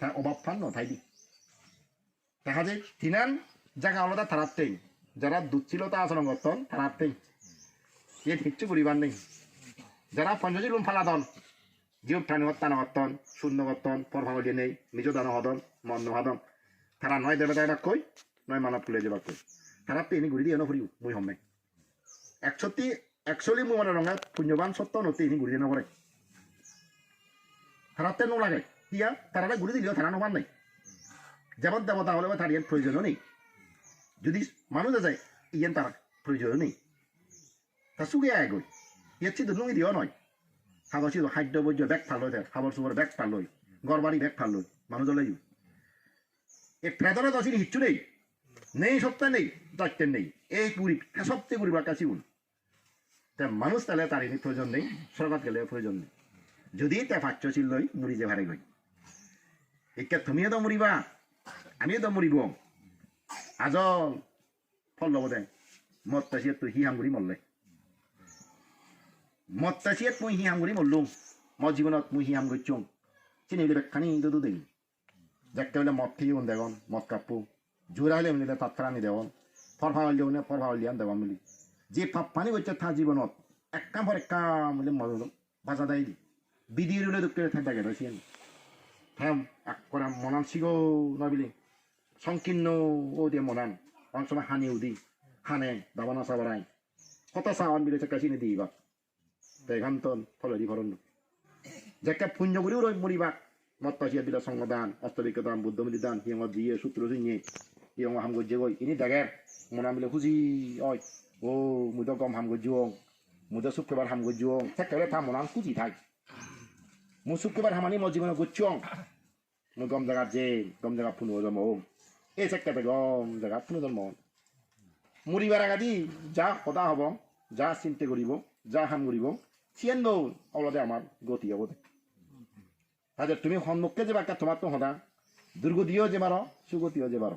তার অভাব পান নথাই দি দেখা যায় তিনান জায়গা আলাদা তারাতেই যারা দুচ্ছিলতা আচরণ করতেন তারাতেই এ কিচ্ছু করিবার নেই যারা পঞ্চশীল ফালা দন জীব প্রাণী হত্যা নহতন শূন্য করতন পরভাবলিয়ে নেই নিজ দান হদন মন নহদন তারা নয় দেবতা এটা কই নয় মানব খুলে যাবার কই তারা তো এনে ঘুরি দিয়ে নফরিও মুই হমে একচুয়ালি মোৰ মানে ৰঙা পুণ্যবান সত্য নতি এনে ঘুরি দিয়ে নকৰে তারাতে নো লাগে ইয়া তারা ঘুরি দিলেও তারা নমান নাই যেমন দেবতা হলে তার ইয়ার প্রয়োজনও নেই যদি মানুষ যায় ইয়ান তার প্রয়োজনও নেই তা সুগে আয় গই ইয়ার চিন্তা নুই দিও নয় খাবার ছিল খাদ্য বৈদ্য ব্যাগ ফাল হয়ে খাবার সুবার ব্যাগ ফাল লই গড় বাড়ি ব্যাগ ফাল লই মানুষ হলে এই প্রেদরে দশির হিচ্ছু নেই নেই সপ্তাহ নেই দায়িত্বের নেই এই পুরী সবচেয়ে গরিব কাছে তা মানুষ তাহলে তার এনে প্রয়োজন নেই সরকার গেলে প্রয়োজন নেই যদি তা পাচ্ছ ছিল লই মুড়ি যে ভারে গই একে তুমিও তো মরিবা আমিও তো মরিব আজ ফল লব দে মত্তাসিয়াত তুই হি হামগুড়ি মরলে মত্তাসিয়াত মুই হি হামগুড়ি মরলুম মোৰ জীৱনত মুই হি হাম গৈছোঁ চিনি বেখানি দুদু দেই যাকে বলে মদ খেয়ে দেগন মদ কাপু জোর হলে মিলে তাত্রা নি দেওন ফরফা হলিও নে ফরফা হলিয়ান দেওয়ান মিলি যে পানি করছে থা জীবনত এক কাম পর এক কাম মিলে মদ বাজা দেয় দি বিদির উলে দুঃখে থাকে রসিয়েন হ্যাঁ এক করে মনান শিগো নবিলি সংকীর্ণ ও দিয়ে মনান অনেক সময় হানিও দি হানে দাবানা সাবারাই কত সাবান বিলে চাকা চিনি দিই বা তাই ঘান্তন ফল দি ভরণ যাকে পুণ্য করেও রই মরিবা মত্তাসিয়া বিলা সংগদান অস্তবিক দান বুদ্ধমিলি দান হিয়ং দিয়ে সূত্র জিনিয়ে হিয়ং হাম গজ্জে গই ইনি দাগের মনা মিলে খুঁজি অয় ও মুদ গম হাম গজ্জুং মুদ শুক্রবার হাম গজ্জুং সেকেলে থা মনান খুঁজি থাই মু শুক্রবার হামানি মো জীবনে গচ্ছং মু গম জায়গা যে গম জায়গা পুনঃ জন্ম এই সেকেতে গম জায়গা পুনঃ জন্ম মরিবার আগাদি যা সদা হব যা চিন্তা করিব যা হাম করিব চিয়েন অলদে আমার গতি হব তাহলে তুমি সন্মুখে যে বাক্যা তোমার তো সদা দুর্গতিও যে বারো সুগতিও যে বারো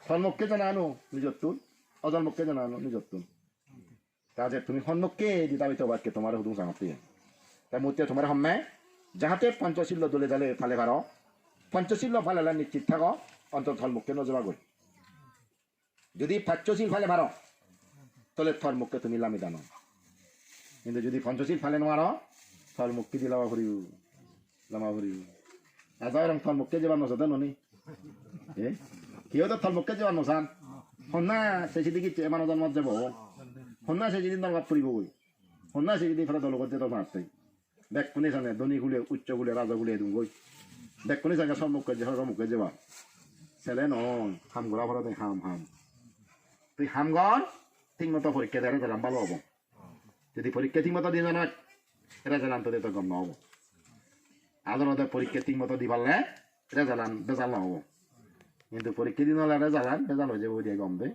সন্মুখে জানা আনো নিজর তুন অজন্মুখে জানা আনো নিজর তুন তাহলে তুমি সন্মুখে দিতাবিত বাক্যে তোমার হুদুম সামর্থ্য তাই মূর্তি তোমার সম্মে যাহাতে পঞ্চশীল দলে দালে ফালে ভার পঞ্চশীল ফালে নিশ্চিত থাক অন্তর ধর্মুখে নজবা গই যদি পাঁচশীল ফালে ভার তাহলে ধর্মুখে তুমি লামি জানো কিন্তু যদি পঞ্চশীল ফালে নোয়ার ধর্মুখী দি লামা ফুরিব লামা ফুরিব আজ ধর্মুখে যাবার নজর ননি কেউ তো থলমুখকে যাওয়ার নসান সন্না সে সেদিকে মানুষ জন্মত যাব সন্না সে যেদিন দরকার পড়িব বই সন্না সে যেদিন ফেলে দলগত যেত মারতেই দেখ কোনে জানে ধনী গুলে উচ্চ গুলে রাজা গুলে এদুম গই দেখ কোনে জায়গা সম্মুখে যে সম্মুখে যাবা ছেলে নয় হাম ঘোরা ভরা দেয় হাম হাম তুই হামগন ঠিক মতো পরীক্ষা দেয় রেজাল্ট ভালো হবো যদি পরীক্ষা ঠিক মতো দিয়ে জানা রেজাল্ট তো গম নহব আদালতে পরীক্ষা ঠিক মতো দি পারলে রেজাল্ট নহব কিন্তু পরীক্ষা দিন হলে রেজাল্ট হয়ে যাবে দিয়ে গম দেয়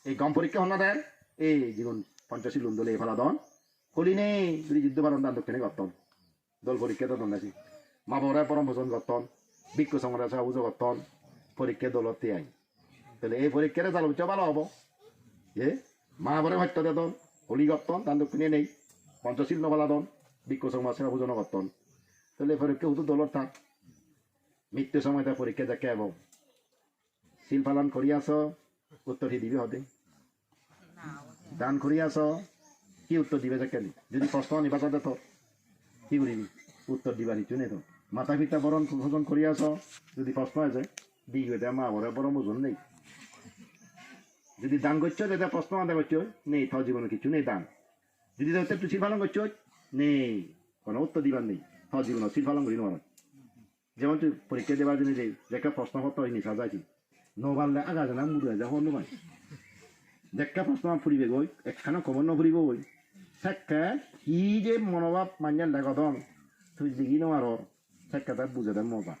এই গম পরীক্ষা হল না দেয় এই জীবন পঞ্চাশী লুন দলে ফেলা দন কলি নেই যদি যুদ্ধ পালন দান দক্ষিণে করতন দল পরীক্ষা তো দন্দাছি মা বাবারা পরম ভোজন করতন বিজ্ঞ সংগ্রাম সাহায্য করতন পরীক্ষা দলতে আই তাহলে এই পরীক্ষার রেজাল্ট হচ্ছে ভালো হবো যে মা বাবারে হত্যা দেতন কলি করতন দান দক্ষিণে নেই পঞ্চশীল নফেলা দন বিজ্ঞ সংগ্রাম সাহায্য করতন তাহলে পরীক্ষা হতো দলত থাক মৃত্যু সময় তার পরীক্ষা দেখে এবং শিল পালন করিয়াছ উত্তর হি দিবি হতে দান করিয়াছ কি উত্তর দিবে দেখে যদি প্রশ্ন নিবাচন তো কি করিবি উত্তর দিবা নিচু নেই তো মাতা পিতা বরণ ভোজন করিয়াছ যদি প্রশ্ন আছে দিবে মা বড় বড় ওজন নেই যদি দান করছো যেটা প্রশ্ন আদা করছো নেই তাও জীবনে কিছু নেই দান যদি একটু শিল পালন করছো নেই কোনো উত্তর দিবার নেই তাও জীবন শিল পালন করি নেওয়ার যেমন তুই পরীক্ষা দেওয়ার জন্য যে প্রশ্নপত্র হয়নি সাজাইছি নবালে আগা জানা মুড়ে যা হল নয় দেখা প্রশ্ন ফুরিবে গই একখানা খবর নফুরিব গই সেকা কি যে মনোভাব মানিয়া লেগদন তুই দেখি নোয়ার সেকা তার বুঝে দেন মজা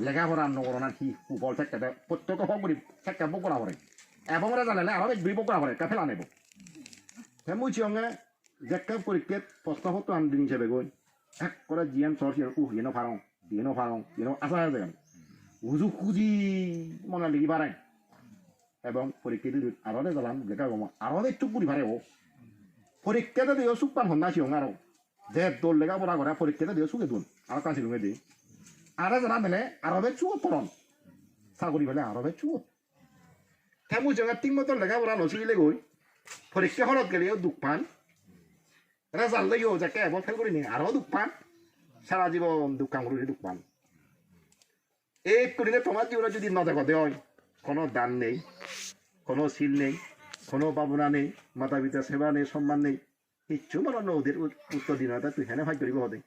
লেখাপড়া নগর না কি উপর সেকা প্রত্যেক হক করি সেকা বকরা করে এবং জানালে আরো এক দুই বকরা করে কাফেলা নেব হ্যাঁ মুই চিয়ঙ্গে দেখা পরীক্ষাত প্রশ্নপত্র আনদিন হিসেবে গই এক করে জিয়ান সরছি ইয়েনো ফারং আসা যায় উজু খুঁজি মনে লিখি পারে এবং পরীক্ষা দিয়ে আরো গেলাম লেখা গম আরো একটু পুরি পারে ও পরীক্ষাতে দিও সুখ পান হন্না সিং আরো যে তোর লেখা পড়া করে পরীক্ষাতে দিও সুখে দুন আর কাছে লুঙে দিই আরো জানা মেলে আরো চুয়ো পড়ন চাকরি পেলে আরো চুয়ো তেমন জায়গা ঠিক মতো লেখা পড়া নচিলে গই পরীক্ষা হলত গেলেও দুঃখ পান রেজাল্ট লাগিও যাকে এবার ফেল করি নি আরো দুঃখ পান সারা জীবন দুঃখ কামড়ি দুঃখ পান এই করিলে তোমার জীবনে যদি নজর দেয় কোনো দান নেই কোনো শিল নেই কোনো পাবনা নেই মাতা পিতা সেবা নেই সম্মান নেই কিচ্ছু মানে ওদের উত্তর দিন তুই হেনে ভাগ করিব হতে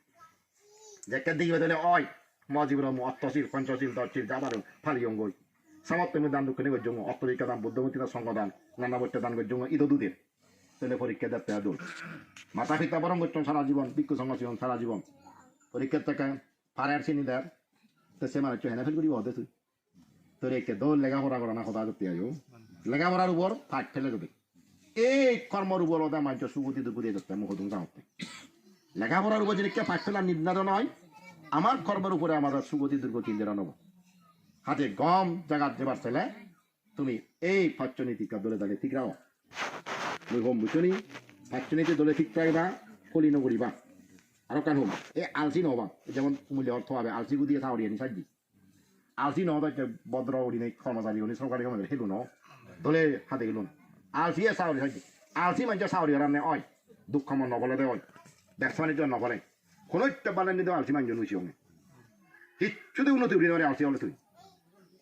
যাকে দেখবে তাহলে অয় মজীবন অর্থশীল পঞ্চশীল দশশীল যাবার ফালি অঙ্গই সামর্থ্য দান দুঃখ নেই জন্য অর্থরিকা দান বুদ্ধমতীরা সঙ্গদান নানা বৈত্য দান জন্য ঈদ দুধের তাহলে পরীক্ষা দেখতে দোল মাতা পিতা বরং করছেন সারা জীবন বিক্ষু সংগঠন সারা জীবন পরীক্ষার টাকা পাড়ার চিনি দেয় তো সে মানে হেনে ফেল করিব হতে তুই তোর একে দৌড় লেখাপড়া করা না কথা করতে আইও লেখাপড়ার উপর ফাঁক ফেলে দেবে এই কর্মর উপর ওদের মাঝে সুগতি দুপুরে করতে মুখদুম গাঁতে লেখাপড়ার উপর যদি কে ফাঁক ফেলার নির্ধারণ হয় আমার কর্মের উপরে আমাদের সুগতি দুর্গ কেন্দ্র নেব হাতে গম জায়গা দেবার ছেলে তুমি এই ফাচ্চনীতিকা দলে দাঁড়িয়ে ঠিক রাখো তুমি হোম বুঝনি ফাচ্চনীতি দলে ঠিক রাখবা ফলি নকরিবা আরো কান হোম এই আলসি নহবা যেমন মূল্য অর্থ হবে আলসি গুদিয়ে থাওড়িয়ে নি সাজি আলসি নহতা ভদ্র অধীনে কর্মচারী উনি সরকারি কর্মচারী হেলু ন দলে হাতে গেলুন আলসি চাউরি সাজি আলসি মানুষ চাউরি রান্নে অয় দুঃখ মন নকলে দে অয় ব্যবসা বাণিজ্য নকলে কোনো একটা বানান নিতে আলসি মানুষ নুছি অনে কিচ্ছুতে উন্নতি উঠি নয় আলসি হলে তুই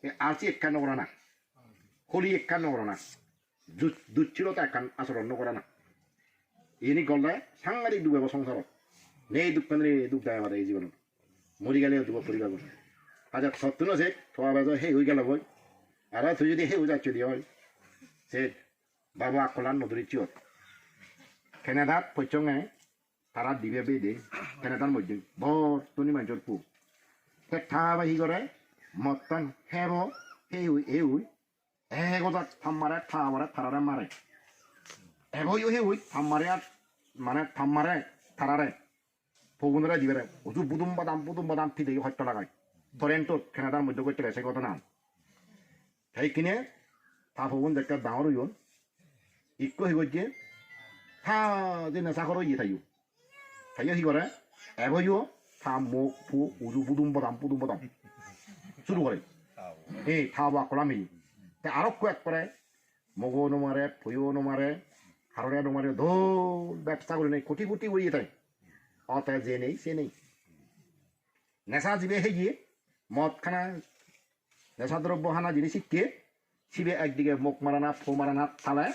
এই আলসি একখান নকরা না হলি একখান নকরা না দুচ্ছিলতা একখান আচরণ নকরা না এনে গলে সাংঘাতিক ডুবে সংসারত নেই দুঃখ দুঃখ দেয় আমাদের এই জীবনত মরি গেলে দুঃখ পরিবার আচ্ছা সত্য না সে থোয়া বাজা সেই হয়ে গেল বই আর তুই যদি সেই যাচ্ছ দিয়ে হয় সে বাবু আকলান নদী চিয়ত কেনেদাত পৈচঙে তারা দিবে বেদে কেনেদার মধ্যে বর তনি মানুষের পু ঠা বাহি করে মতন হেব সেই হই এই হই এগোজাত থাম মারে ঠা মারে থারারে মারে এগোই সেই হই থাম মারে আর মানে থাম মারে থারারে ফগুনরা দিবে ওজু বুদুম বাদাম ফিদে হত্যা লাগায় টরেন্টো কেনাডার মধ্যে করতে গেছে কত নাম তাই কিনে তা ফগুন দেখা ডাঙর হইল ইকো হয়ে গিয়ে থা যে নেশা করো ইয়ে থাইও সি করে এগইও থা মুখ ফু উজু বুদুম বাদাম শুরু করে এই থা বা কলা মিলি তা আরো কয়েক করে মগো নমারে ফুয়ো নমারে হারড়ে নমারে দৌড় ব্যবসা করে নেই কোটি কোটি উড়িয়ে তাই অত যে নেই সে নেই নেশা জীবে হয়ে গিয়ে মদ খানা নেশাদ্রব্য হানা জিনিস শিখকে শিবে একদিকে মুখ মারানা ফো মারানা থালায়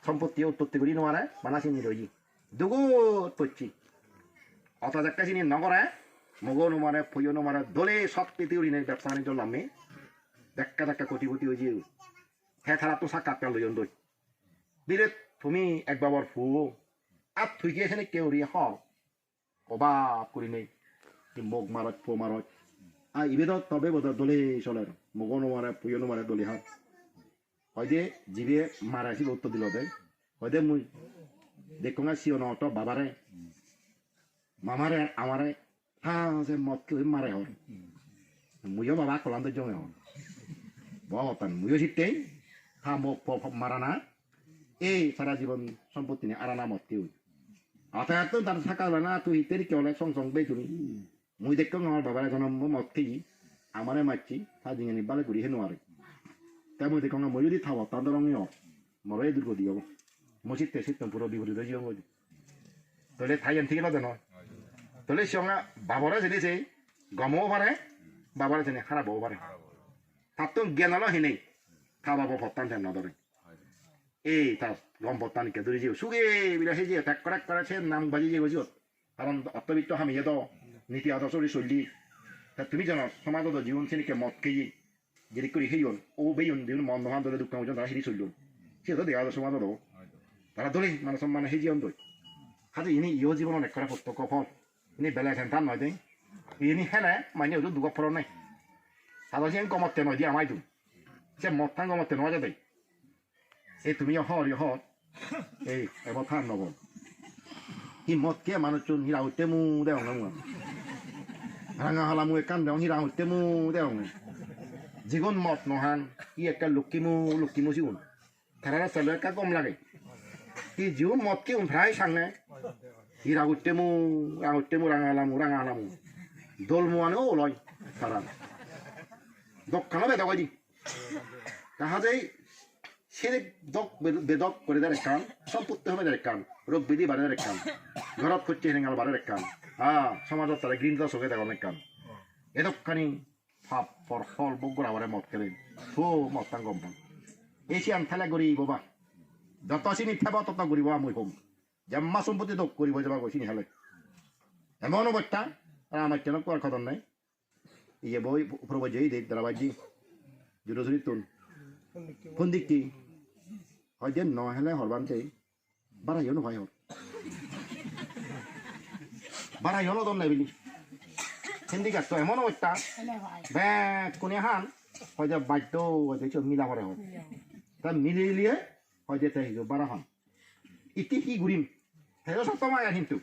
সম্পত্তি উৎপত্তি করি নোয়ারে বানাসিনি রই দুগো পড়ছি অত একটা চিনি নগরে মগো নোমারে ফইও নোমারে দলে সৎ পেতে উড়ি নেই ব্যবসা বাণিজ্য লামে দেখা দেখা কোটিপতি হয়ে যে হ্যাঁ থালা তো সাক্ষাৎ পেল দই বিরে তুমি এক বাবার ফু আর থুই গিয়ে এখানে কেউ রি হল অবাক করি নেই মুখ মারত ফো মারত আর ইবেদ তবে বোধ দলে চলে মগো নোমারে ফইও নোমারে দলে হাত হয় যে জিবে মারা আসি উত্তর দিল দে হয় দে মুই দেখো না সিও নট বাবারে মামারে আমারে হ্যাঁ সে মদ কে মারে হর মুইও বাবা কলাম তো জমে হর বতান মুইও জিততেই হ্যাঁ মোক মারা না এই সারা জীবন সম্পত্তি নিয়ে আরানা মদ কেউ আতা তো তার থাকা না তুই তেরি কেউ সং সং বে তুমি মুই দেখো আমার বাবারে জন্ম মদ খেয়ে আমারে মারছি তা জিঙে নিবালে করি হেন আর তাই মুই দেখো মই যদি থাও তার রঙে মরে দুর্গ দিও মসজিদ তেসিত পুরো বিপরীত জিও তোলে থাইয়েন ঠিক না জানো তোলে সঙ্গে বাবারা জেনেছে গমও পারে বাবারা জেনে খারাপও পারে তার তো জ্ঞান হলো হিনেই থা বাবা ভত্তান ধ্যান নদরে এই তার গম ভত্তানিকে ধরে যেও সুগে বিলা সেই যে ট্যাক করেছে নাম বাজি যে বুঝিও কারণ অত্যবিত্ত হামিয়ে তো নীতি আদর্শ চলি তা তুমি জানো সমাজত জীবন শ্রেণীকে মদ খেয়ে যদি করি সেইন ও বেইন দিন মন মহান দলে দুঃখ তারা হেরি চলল সে তো দেখা সমাজত তারা দলে মানে সম্মান সেই জীবন দই হাতে ইনি ইয় জীবন অনেক করে প্রত্যক্ষ ফল ini bela sentan noy ding ini hele mane udah dua pro nih kalau sih komot tenoy dia amai tuh saya mau tang komot tenoy aja deh tumi yo hot ebo tan nobo hi mot ke manu chun hirau temu deh orang ranga halamu kan dong hirau temu deh orang jigon mot nohan iya kan lukimu sih un karena selalu kan kom lagi hi jigon mot ke un fry sang nih Iragut temu rangalamu. Dolmuan loy taran. Dok kana be dogadi. Kahajai sire dok bedok করে দেয় কান সম্পত্তি হবে দেয় কান রোগ বিধি বাড়ে দেয় কান ঘরত করতে হেঙ্গাল বাড়ে দেয় কান সমাজত তারা গ্রিন দশ হয়ে দেয় অনেক কান এদকানি ফাপ ফর ফল বগুড়া বারে মত কেলেন ফো মতাং গম্পান এসি আনথালে গরি বাবা যত সিনি থাবা তত গরি বাবা মই কম জাম্মা সম্পত্তি দোক করিব যাবা গছিনি হেলে এমন অবস্থা আর আমার কেন কোয়ার খতন নাই ইয়ে বই প্রভু যেই দেখ দারাবাজি জুড়ো জুড়ি তুন ফোন দিকি হয় যে ন হেলে হরবান চাই বাড়াইও নহয় হর বাড়াইও নদন নাই বিলি হিন্দি গাছ তো এমন অবস্থা ব্যাগ কোনে হান হয় যে বাদ্য হয়তো মিলা করে হর তা মিলিয়ে হয় যে তাই বাড়া হন ইতি কি ঘুরিম হেও সব তোমায় কিন্তু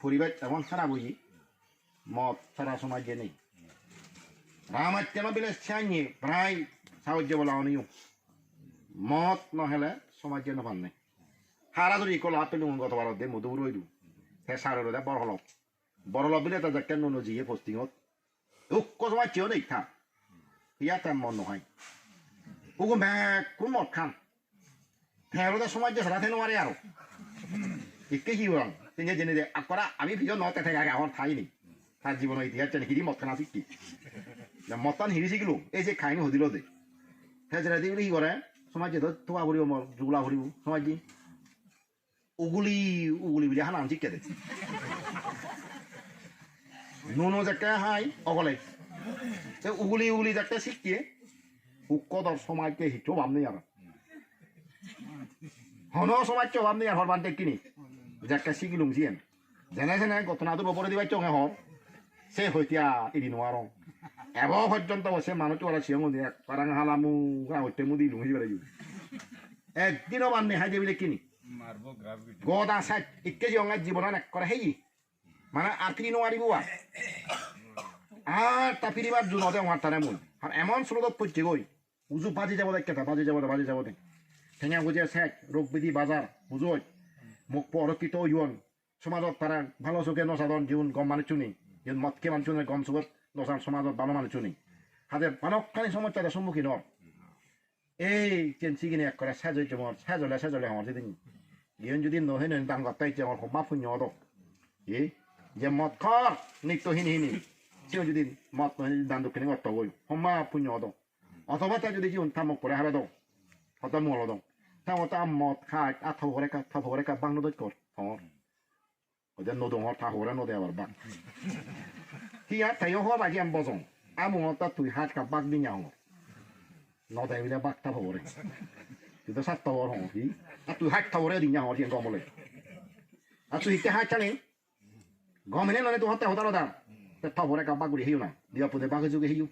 পরিবার এমন খারাপ বুঝি মদ সারা সমাজ নেই রামার কেন বিলে ছাইনি প্রায় সাহায্য বলা অনিও মদ নহলে সমাজ নভান নাই হারা যদি কল হাত পেলুম গতবার দে মধু রই দিও হে সারের দে বড় বিলে তা কেন নো জিয়ে পোস্টিংত উক্ক সমাজ চেয়েও নেই খা ইয়া তেম মন নহয় ওগো ব্যাগ কোন মদ খান ফেরোদা সমাজ সারাতে নোয়ারে আরো ইকে কি হলাম তিনি জেনে যে আকরা আমি ভিডিও নতে থেকে আগে আমার খাইনি তার জীবনের ইতিহাস জানি হিরি মদ খানা শিখি মতান হিরি শিখিল এই যে খাইনি হদিল দে হ্যাঁ যেটা দিয়ে কি করে সমাজ যে তোয়া ভরিব মর জুগুলা ভরিব সমাজ দি উগুলি বিলি হানা শিখে দে নুনো যাকে হাই অগলে উগুলি যাকে শিখিয়ে উক্কদর সমাজকে হিটো ভাবনি আর হন সমাজ চবাব নেই আর হরবান কিনি যাকে শিখিলুম জিয়েন যেনে ঘটনাটো বপরে দিবাই চঙে হর সে হইতিয়া এড়ি নোয়ার এব পর্যন্ত বসে মানুষটো ওরা সিয়ং দিয়ে পারাং হালামু হইতে মুদি লুঙি বেড়ে একদিনও মান নেহাই দিয়ে বলে কিনি গদা সাইড ইকে জিয়ঙা জীবন এক করে হেই মানে আর কিনি নোয়ারিব আর তা ফিরিবার জুন দে আমার তারে মন আর এমন স্রোতত পড়ছে গই উজু বাজি যাব দেখতে বাজি যাব দে ঠেঙা বুঝে শেখ রোগ বিধি বাজার বুঝোই মুখ পরকিত ইয়ন সমাজত তারা ভালো চোখে নসাদন জীবন গম মানুষ চুনি যেন মতকে মানুষ গম চোখত নসান সমাজত ভালো মানুষ চুনি হাতে মানবখানি সমস্যার সম্মুখীন হর এই চেঞ্চি কিনে এক করে সেজলে আমার যেদিন ইয়ন যদি নহে নয় দাম গাত্তাইছে আমার হমা শূন্য দক যে মদ খর নিত্যহীন 지금 যদি মত 단독খিনি অর্থ হই হম্মা পুণ্য হদ অথবা তা যদি জীবন থামক করে হারা দাও হতা মল দাও থামো তা মত খাই আথা হরেকা বাংলো দই কর হর ওদের নদং হর থা হরে নদে আবার বাক হিয়া তাইও হওয়া বাকি আমি বজং আমো তা তুই হাত কা বাক দিন যাও নদে বিলে বাক থা হরে তুই তো সাতটা হর হর হি আর তুই হাত থা হরে দিন যাও হর গমলে আর তুই কে হাত চালে গমনে নলে তুই হত্যা হতা নদা তা হরে কা বাক গুলি হিউ না দিয়া পুদে বাক যুগে হিউ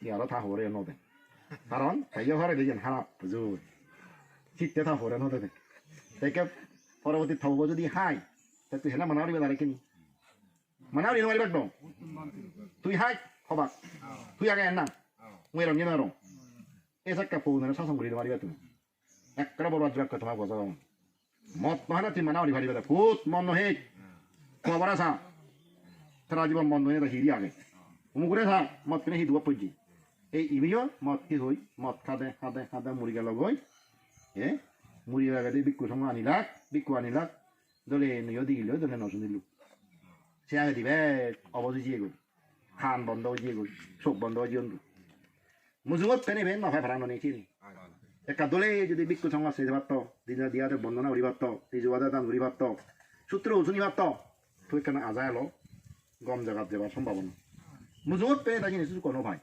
হিয়া র থা হরে নদে কারণ তাইও হরে দিন হারাপ বুঝুন চিত্তে থা হরে নদে তাইকে পরবর্তী থাকবো যদি হাই তা তুই হেলা মানাওয়ারি বেলা রেখে নি মানাওয়ারি নয় একদম তুই হাই হবাক তুই আগে না মুই রঙে না রং এসব কাপড় না শাসন করি মারিবা তুমি একটা বড় আজবাক তোমার বজা মত নহয় না তুই মানাওয়ারি ভারি বেলা খুব মন নহে খবর আসা তারা জীবন বন্ধ হয়ে হিরি আগে মুগুরে থা মত কিনে হিদুয়া পড়ছি এই ইবিও মত কি হই মত খাদে খাদে খাদে মুড়ি গেল গই এ মুড়ি লাগাতে বিক্কু সঙ্গে আনিলাক বিক্কু আনিলাক দলে নয় দিল দলে নশুন দিল সে আগে দিবে অবধি জিয়ে গই খান বন্ধ জিয়ে গই চোখ বন্ধ জিয়ন মুজুগত পেনে ভেন নফাই ভাড়া নিয়েছি একটা দলে যদি বিক্কু সঙ্গে সে পারত দিনে দিয়াতে বন্ধনা উড়ি পারত এই জোয়াদা দান উড়ি পারত সূত্র উচুনি পারত তুই কেন আজায় এলো গম জায়গা যাবার সম্ভাবনা মুজুগত পেয়ে তাই জিনিস কোনো ভাই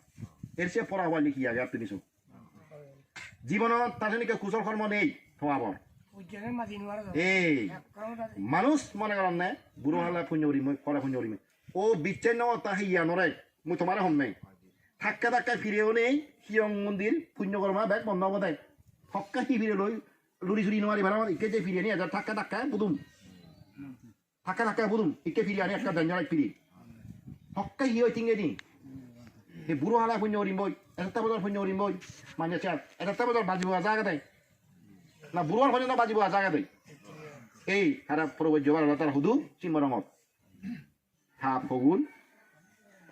এর সে পড়া হওয়া লিখি আগে আর তুমি জীবনত তাজনিকে কুশল কর্ম নেই থোয়াবর এই মানুষ মনে করেন না বুড়ো হলে পুণ্য করি মই করে পুণ্য করি ও বিচ্ছিন্ন তা হিয়া নরে মই তোমার হম নাই থাক্কা ধাক্কা ফিরেও নেই হিয়ং মন্দির পুণ্য কর্মা ব্যাগ বন্ধ হব দেয় হক্কা হি ফিরে লই লুড়ি চুরি নোয়ারি ভাড়া ইকে যে ফিরিয়ে নিয়ে যা থাক্কা ধাক্কা বুদুম থাক্কা ধাক্কা বুদুম ইকে ফিরিয়ে আনি একটা দাঞ্জালাই ফিরি হক্কা হি ওই তিঙ্গে দিন এই বুড়ো হালা পুণ্য করিম বই একটা বছর পুণ্য করিম বই মানে চার একটা বছর বাজিব জায়গা দেয় না বুড়োর পর্যন্ত বাজিব জায়গা দেয় এই হারা প্রবজ্য তার হুদু চিম্বরঙত থা ফগুন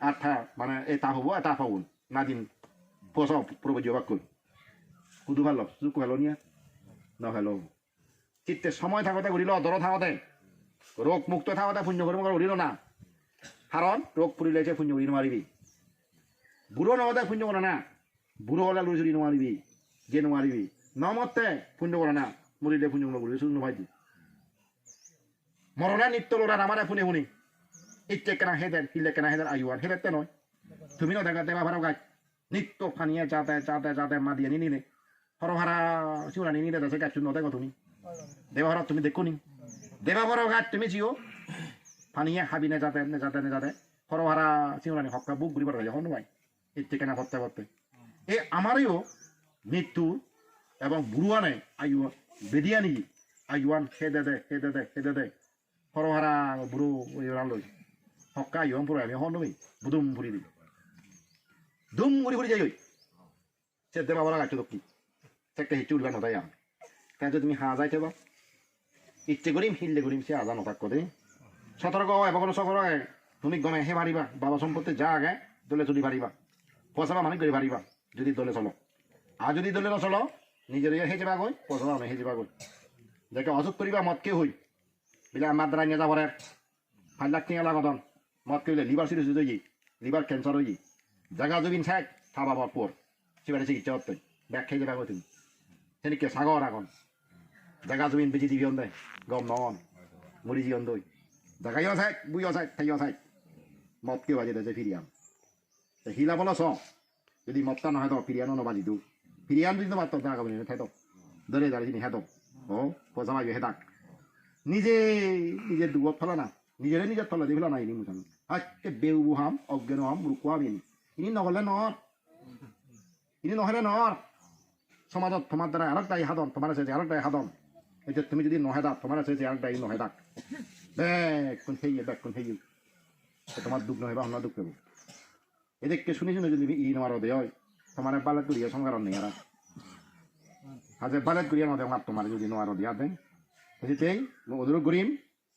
আর থা মানে এই তা হবো তা ফগুন না দিন পচ প্রবজ্য বাক্য হুদু ভালো চুকু ভালো নিয়া ন ভালো চিত্তে সময় থাকতে ঘুরিল দর থাকতে রোগ মুক্ত থাকতে পুণ্য কর্ম ঘুরিল না কারণ রোগ পুরিলে পুণ্য করি মারিবি বুড়ো নমতে পুণ্য করে না বুড়ো হলে লুড়ি চুরি নোৱাৰিবি যে নোৱাৰিবি নমতে পুণ্য করে না মরিলে পুণ্য করে শুধু ভাই মরণা নিত্য লোড়া আমার শুনে শুনি ইচ্ছে কেনা হেদের হিলে কেনা হেদের আয়ুয়ার হেদেরতে নয় তুমি না দেখা দেবা ভাড়া গাছ নিত্য ফানিয়ে যাতে যাতে যাতে মা দিয়ে নিলে হরহারা শিওরানি নিলে দেশে গাছ শুনে দেখো তুমি দেবা ভাড়া তুমি দেখো নি দেবা ভাড়া গাছ তুমি চিও ফানিয়ে হাবি নে যাতে নে যাতে নে যাতে হরহারা শিওরানি হক্কা বুক ঘুরি পাঠাই যখন ভাই ইচ্ছে কেনা করতে করতে এ আমারও মৃত্যু এবং বুড়ুয়ানে আয়ু বেদিয়ানি আয়ুয়ান হেদে দে হেদে দে হেদে দে হরহারা বুড়ো ওই রান্নই হক্কা আয়ুয়ান পুরো আমি হন নই বুদুম ঘুরি দিই দুম ঘুরি ঘুরি যাই সে দেবা বলা গাছ দক্ষি একটা হিচু উঠবে নতাই আম কেন তুমি হা যাইতে বা ইচ্ছে করিম হিললে করিম সে আজা নথাক করে সতর্ক এবং সতর্ক তুমি গমে হে মারিবা বাবা সম্পত্তি যা আগে দলে চলি পারিবা পচাবা মানে করে পারিবা যদি দলে চলো আর যদি দলে নচলো নিজের হে যাবা গই পচাবা মানে হে যাবা গই দেখে অযোগ করিবা মতকে হই বিলা আমার দ্বারা নিয়ে যাবরে 5 লাখ টাকা লাগতন মত কইলে লিভার সিরিজ হয়ে লিভার ক্যান্সার হয়ে জায়গা জমিন থাক থাবা পর সেবারে চিকিৎসা করতে ব্যাগ খেয়ে যাবা গই তুমি সেদিকে সাগর এখন জায়গা জমিন বেশি দিবি দেয় গম নন মরি জীবন দই জায়গায়ও থাক বুইও থাক থাইও থাক মতকে বাজে দেশে ফিরিয়াম হিলা বলো চ যদি মতটা নহয় তো ফিরিয়ানো নবাজি দু ফিরিয়ান যদি তোমার তো জায়গা বলি থাই তো দরে দাঁড়িয়ে তিনি হেঁতো ও পয়সা মাগবে হেতাক নিজে নিজের দুগত ফেলা না নিজেরে নিজের ফেলা দিয়ে ফেলা নাই মুসান আজকে বেউ বুহাম অজ্ঞান হাম রুকুয়াবিন ইনি নহলে নর ইনি নহলে নর সমাজত তোমার দ্বারা আরেকটাই হাদন তোমার আছে যে আরেকটাই হাদন এই যে তুমি যদি নহে দাক তোমার আছে যে আরেকটাই নহে দাক ব্যাগ কোন সেই তোমার দুঃখ নহে বা আমরা দুঃখ পাবো এদেরকে শুনে শুনে যদি ই নেওয়ার দেয় হয় তোমার বালেট করিয়া সংকারণ নেই আর আজ বালেট করিয়া নদে আমার তোমার যদি নেওয়ার দিয়া দেন সেটাই ওদের গরিম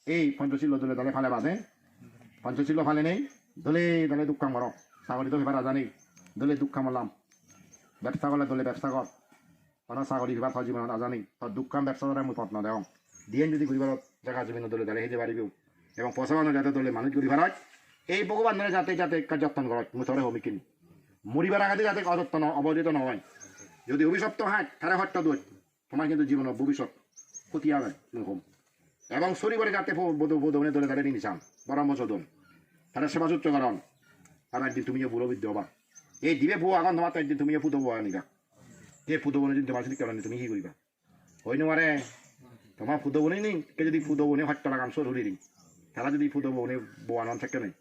এই পঞ্চশীল দলে দলে ফালে বাঁধে পঞ্চশীল ফালে নেই দলে দলে দুঃখ মর ছাগলি তো এবার জানি দলে দুঃখ মরলাম ব্যবসা করলে দলে ব্যবসা কর মানে ছাগলি এবার থর জীবন নাজানি তোর দুঃখ ব্যবসা করে মই পথ নদেও দিয়ে যদি ঘুরিবার জায়গা জমিন দলে দলে হেঁটে পারিব এবং পয়সা যাতে দলে মানুষ ঘুরি ভাড়ায় এই ভগবান ধরে যাতে যাতে যত্ন করো মুসরে হমি কিনি মরিবার আগে যাতে অযত্ন অবহেলিত নয় যদি অভিশপ্ত হয় তারা হত্যা দোষ তোমার কিন্তু জীবন ভবিষ্যৎ ক্ষতি হবে এরকম এবং শরীরে যাতে বোধনে ধরে তাদের নিচান পরামর্শ দন তারা সেবা সূত্র কারণ আর একদিন তুমি বুড়ো বৃদ্ধ হবা এই দিবে বউ আগন তোমার তো একদিন তুমি পুতো বউ আনিবা এই পুতো বনে যদি তোমার যদি কারণে তুমি কি করিবা হই নোয়ারে তোমার পুতো বনে নি কে যদি পুতো বনে হত্যা লাগান সরুরি নি তারা যদি পুতো বনে বউ আনন থাকে নাই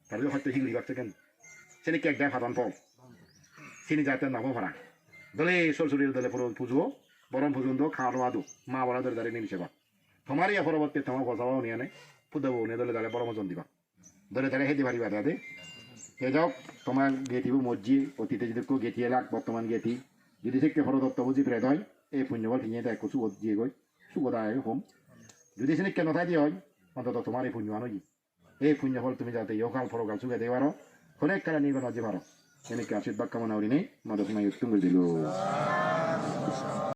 তাহলে হয়তো হিগুড়ি থাকেন সে কেক দেয় ফাটান পাও চিনি যাতে নামো ভাড়া দলে সরসরির দলে পুজো বরম পুজো খাওয়া দাওয়া দো মা বড়া ধরে দাঁড়িয়ে নিমিশে বা তোমারই পরবর্তী তোমার বসাবাও নিয়ে নেই পুতো বউ নিয়ে দলে দাঁড়িয়ে বরম ওজন দিবা দলে দাঁড়িয়ে হেঁটে পারিবা দাদে এ যাও তোমার গেতিব মসজি অতীতে যদি কেউ গেতিয়ে লাগ বর্তমান গেতি যদি শিখতে ফটো দত্ত বুঝি প্রেদ হয় এই পুণ্যবল ঠিঙিয়ে দেয় সুবোধ দিয়ে গই সুবোধায় হোম যদি সে কেন থাই দিয়ে হয় অন্তত তোমার এই পুণ্য আনোই এই পুণ্যফল তুমি যাতে ইহকাল ফরকাল সুখে দিতে পারো অনেক কালে নির্বাণ আজি পারো এনেকে আশীর্বাদ কামনা করি নেই মাদক মাই উত্তম করে দিল